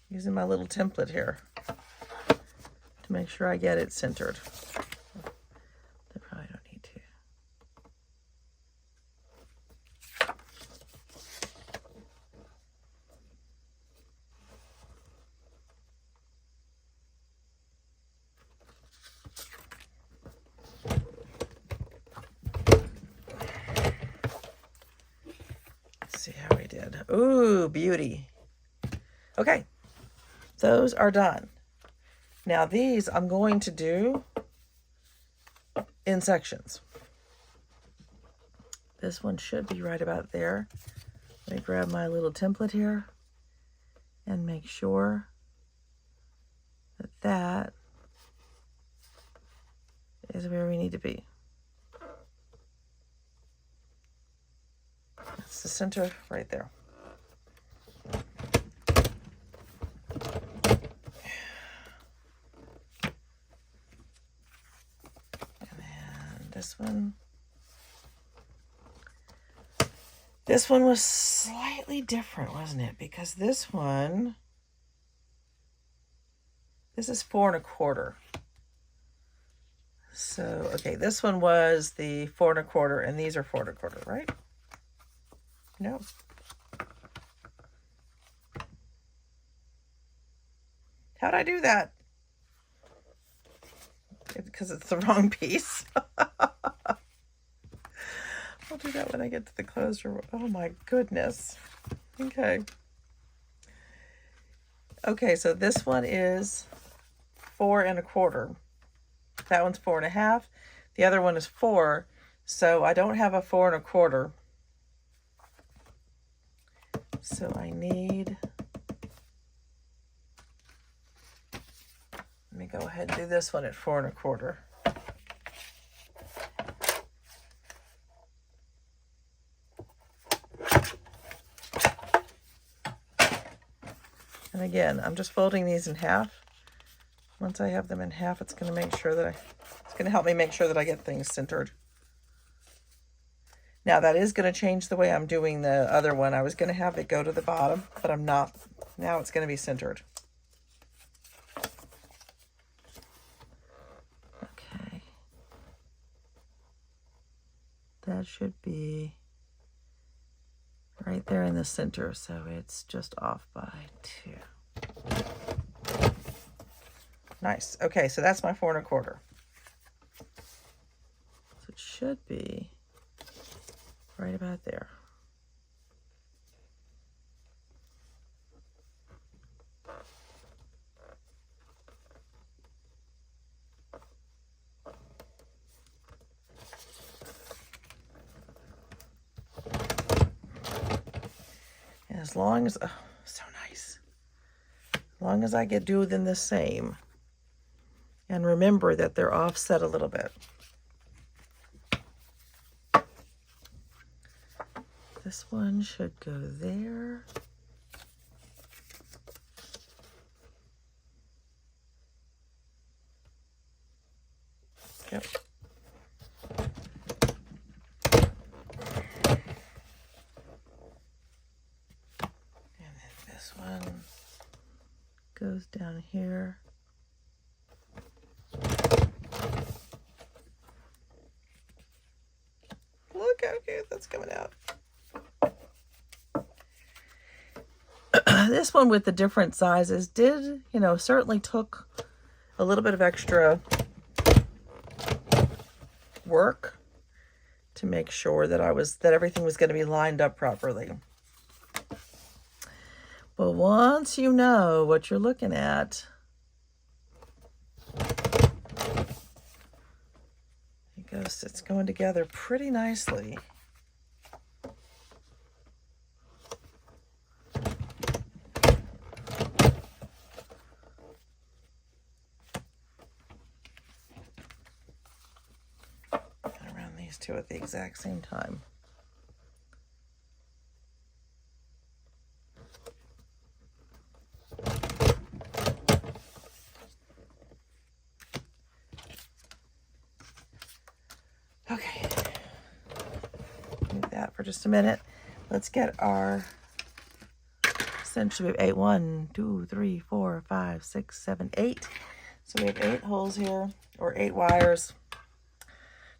[SPEAKER 1] Using my little template here to make sure I get it centered. I probably don't need to. Ooh, beauty. Okay, those are done. Now these I'm going to do in sections. This one should be right about there. Let me grab my little template here and make sure that that is where we need to be. That's the center right there. And then this one. This one was slightly different, wasn't it? Because this one, this is 4 1/4. So, okay, this one was the 4 1/4, and these are 4 1/4, right? No. How'd I do that? Because it's the wrong piece. I'll do that when I get to the closer. Oh my goodness. Okay. Okay, so this one is 4 1/4. That one's 4 1/2. The other one is 4. So I don't have a 4 1/4. So I need, let me go ahead and do this one at 4 1/4. And again, I'm just folding these in half. Once I have them in half, it's going to make sure that it's going to help me make sure that I get things centered. Now that is going to change the way I'm doing the other one. I was going to have it go to the bottom, but I'm not. Now it's going to be centered. Okay. That should be right there in the center, so it's just off by 2. Nice. Okay, so that's my 4 1/4. So it should be right about there. And as long as, oh, so nice. As long as I get do them the same. And remember that they're offset a little bit. This one should go there. Yep. And then this one goes down here. Look how cute that's coming out. This one with the different sizes did, you know, certainly took a little bit of extra work to make sure that everything was going to be lined up properly. But once you know what you're looking at, it's going together pretty nicely. These two at the exact same time. Okay, leave that for just a minute. Let's get our essentially 8, 1, 2, 3, 4, 5, 6, 7, 8. So we have 8 holes here, or 8 wires.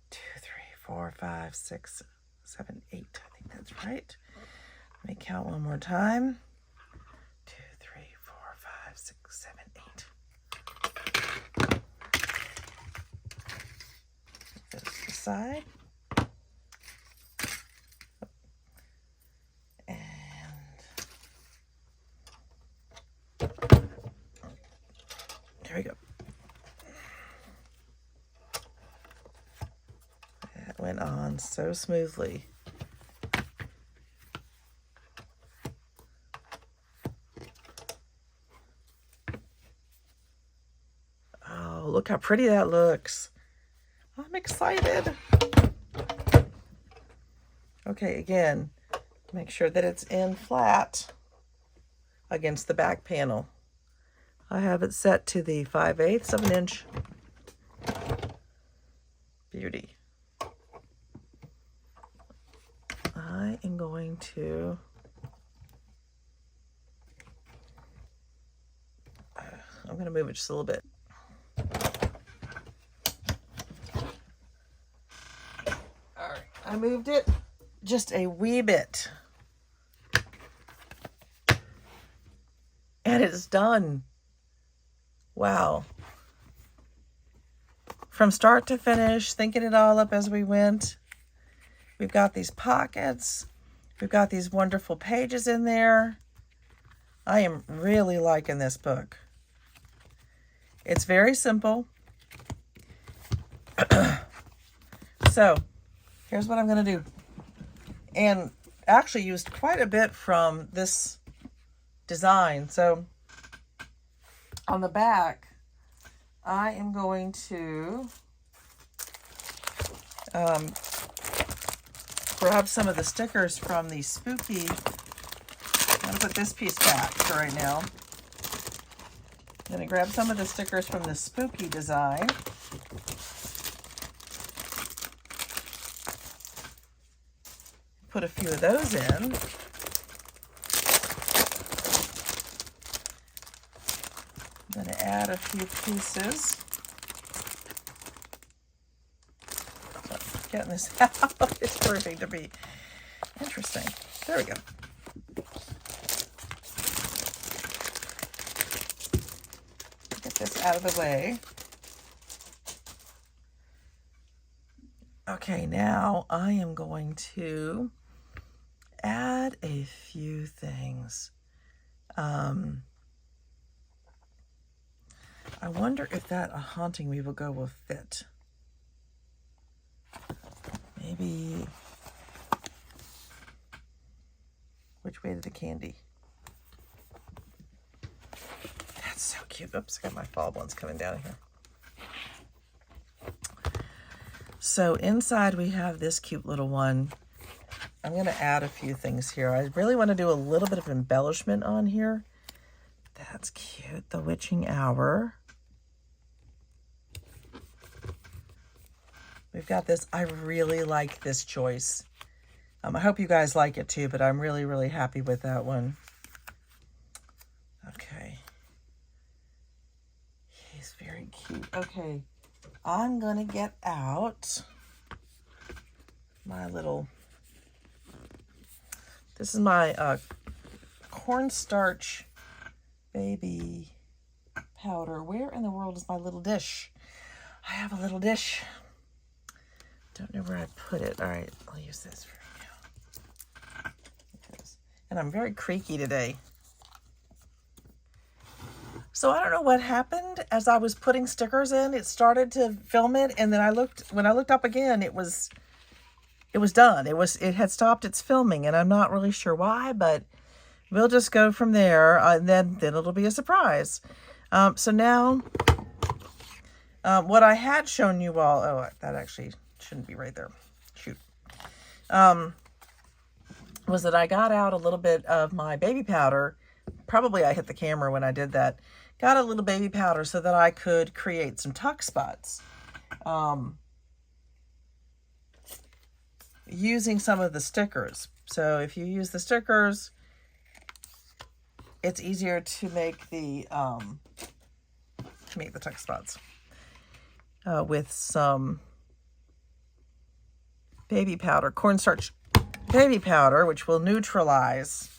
[SPEAKER 1] 2, 3, 4, 5, 6, 7, 8. I think that's right. Let me count one more time. 2, 3, 4, 5, 6, 7, 8. Put this aside. And There we go. That went on so smoothly. Oh, look how pretty that looks. I'm excited. Okay, again, make sure that it's in flat against the back panel. I have it set to the 5/8 of an inch. Beauty. I am going to move it just a little bit. All right, I moved it just a wee bit. And it's done. Wow. From start to finish, thinking it all up as we went. We've got these pockets. We've got these wonderful pages in there. I am really liking this book. It's very simple. So, here's what I'm going to do. And actually used quite a bit from this design. So, on the back, I am going to grab some of the stickers from the spooky. I'm going to put this piece back for right now. I'm going to grab some of the stickers from the spooky design. Put a few of those in. I'm going to add a few pieces. So, getting this out is proving to be interesting. There we go. Get this out of the way. Okay, now I am going to add a few things. I wonder if that a haunting we will go will fit. Maybe. Which way to the candy? That's so cute. Oops, I got my fall ones coming down here. So inside we have this cute little one. I'm going to add a few things here. I really want to do a little bit of embellishment on here. That's cute. The Witching Hour. We've got this. I really like this choice. I hope you guys like it too, but I'm really, really happy with that one. Okay. He's very cute. Okay. I'm going to get out my little... This is my cornstarch baby powder. Where in the world is my little dish? I have a little dish. Don't know where I put it. All right, I'll use this for now. And I'm very creaky today. So I don't know what happened as I was putting stickers in. It started to film it, and then when I looked up again, it was done. It had stopped its filming, and I'm not really sure why, but we'll just go from there. And then it'll be a surprise. So now, what I had shown you all. Oh, that actually shouldn't be right there. Shoot. Was that I got out a little bit of my baby powder. Probably I hit the camera when I did that. Got a little baby powder so that I could create some tuck spots. Using some of the stickers. So if you use the stickers, it's easier to make the tuck spots with some baby powder, cornstarch baby powder, which will neutralize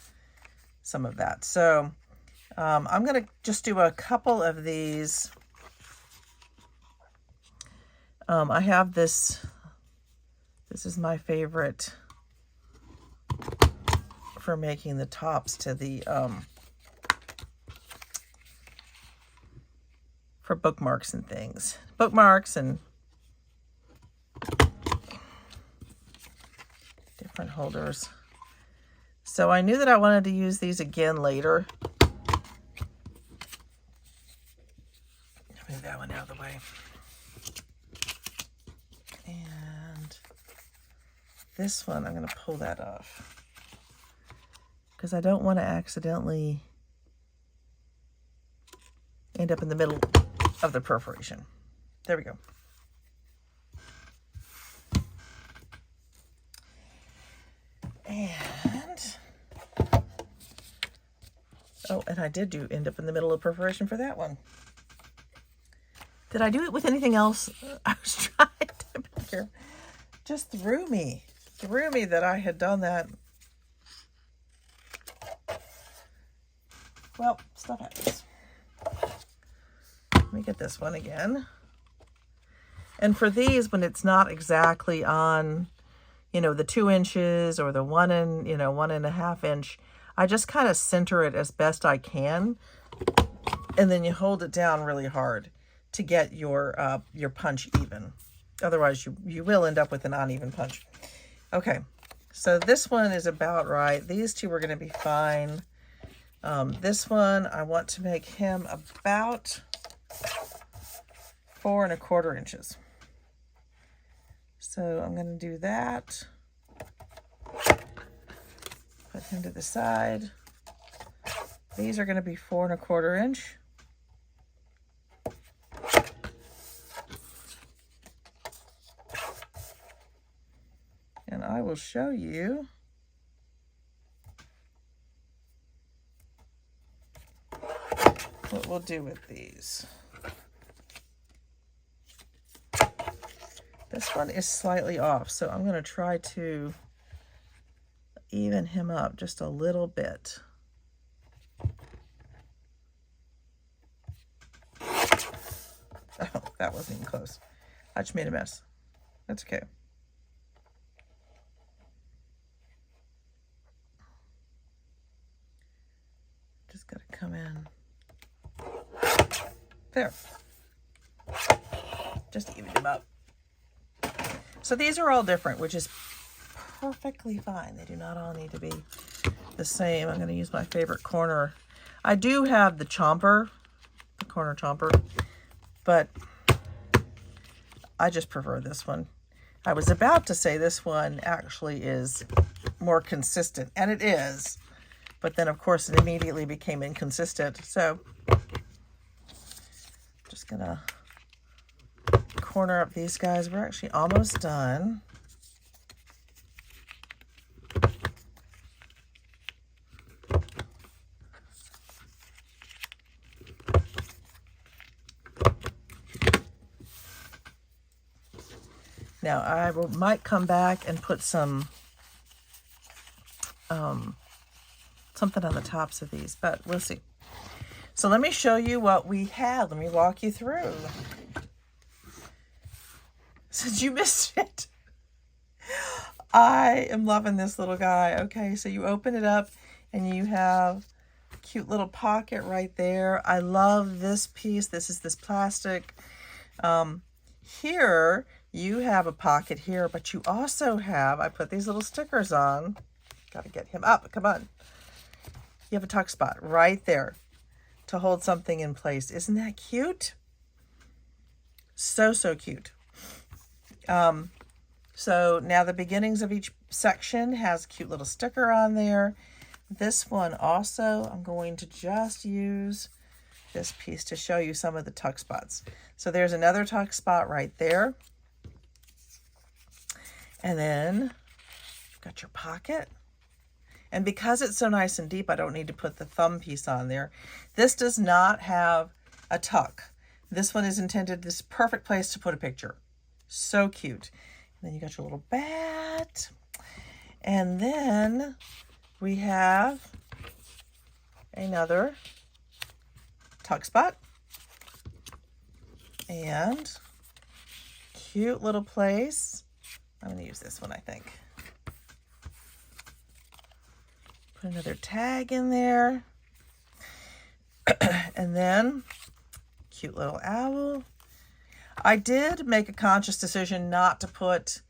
[SPEAKER 1] some of that. So I'm going to just do a couple of these. I have this. This is my favorite for making the tops to the for bookmarks and things. Bookmarks and different holders. So I knew that I wanted to use these again later. Move that one out of the way. And this one, I'm going to pull that off because I don't want to accidentally end up in the middle of the perforation. There we go. And, oh, and I did end up in the middle of perforation for that one. Did I do it with anything else? I was trying to figure. Just threw me that I had done that. Well, stuff happens. Let me get this one again. And for these, when it's not exactly on, you know, the 2 inches or the 1.5 inch, I just kind of center it as best I can. And then you hold it down really hard to get your punch even. Otherwise, you will end up with an uneven punch. Okay, so this one is about right. These two are going to be fine. This one, I want to make him about 4 1/4 inches. So I'm going to do that. Put him to the side. These are going to be 4 1/4 inch. And I will show you what we'll do with these. This one is slightly off, so I'm going to try to even him up just a little bit. Oh, that wasn't even close. I just made a mess. That's okay. Just got to come in. There. Just even him up. So these are all different, which is perfectly fine. They do not all need to be the same. I'm going to use my favorite corner. I do have the chomper, the corner chomper, but I just prefer this one. I was about to say this one actually is more consistent, and it is. But then, of course, it immediately became inconsistent. So just going to corner up these guys. We're actually almost done. Now, I might come back and put some something on the tops of these, but we'll see. So let me show you what we have. Let me walk you through. Since you missed it, I am loving this little guy. Okay, so you open it up and you have a cute little pocket right there. I love this piece. This is this plastic. Here you have a pocket here, but you also have, I put these little stickers on. Got to get him up. Come on. You have a tuck spot right there to hold something in place. Isn't that cute? So, so cute. So now the beginnings of each section has a cute little sticker on there. This one also, I'm going to just use this piece to show you some of the tuck spots. So there's another tuck spot right there. And then you've got your pocket. And because it's so nice and deep, I don't need to put the thumb piece on there. This does not have a tuck. This one is intended, this perfect place to put a picture. So cute. And then you got your little bat. And then we have another tuck spot. And cute little place. I'm going to use this one, I think. Put another tag in there. And then cute little owl. I did make a conscious decision not to put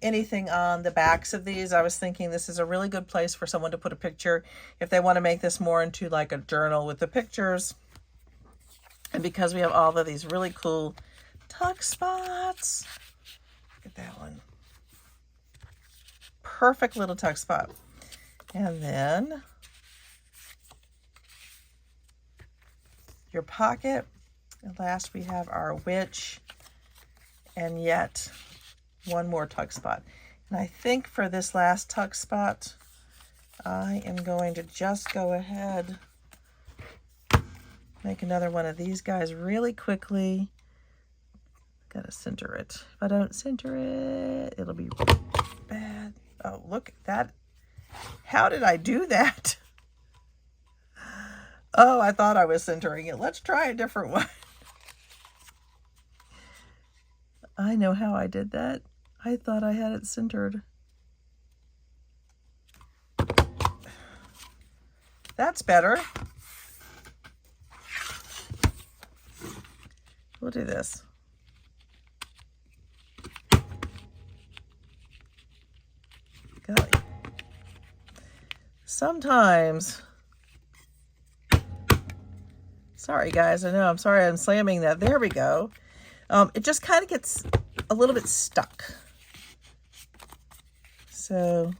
[SPEAKER 1] anything on the backs of these. I was thinking this is a really good place for someone to put a picture if they want to make this more into like a journal with the pictures. And because we have all of these really cool tuck spots. Look at that one. Perfect little tuck spot. And then your pocket. And last we have our witch. And yet one more tuck spot. And I think for this last tuck spot, I am going to just go ahead, make another one of these guys really quickly. Gotta center it. If I don't center it, it'll be bad. Oh, look at that. How did I do that? Oh, I thought I was centering it. Let's try a different one. I know how I did that. I thought I had it centered. That's better. We'll do this. Golly. Sometimes, sorry guys, I know, I'm sorry I'm slamming that. There we go. It just kind of gets a little bit stuck. So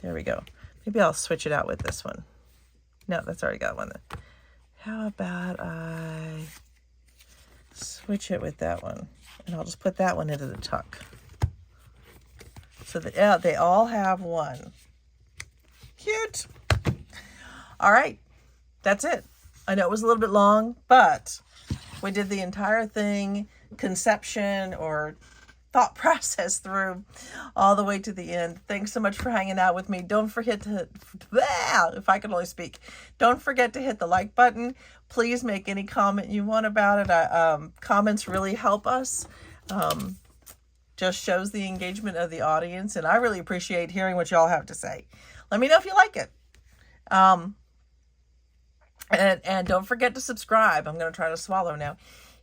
[SPEAKER 1] there we go. Maybe I'll switch it out with this one. No, that's already got one. How about I switch it with that one? And I'll just put that one into the tuck. So that, yeah, they all have one. Cute. All right, that's it. I know it was a little bit long, but we did the entire thing, conception or thought process through all the way to the end. Thanks so much for hanging out with me. Don't forget to, if I can only speak, don't forget to hit the like button. Please make any comment you want about it. Comments really help us. Just shows the engagement of the audience, and I really appreciate hearing what y'all have to say. Let me know if you like it. And don't forget to subscribe. I'm going to try to swallow now.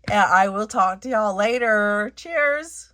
[SPEAKER 1] I will talk to y'all later. Cheers.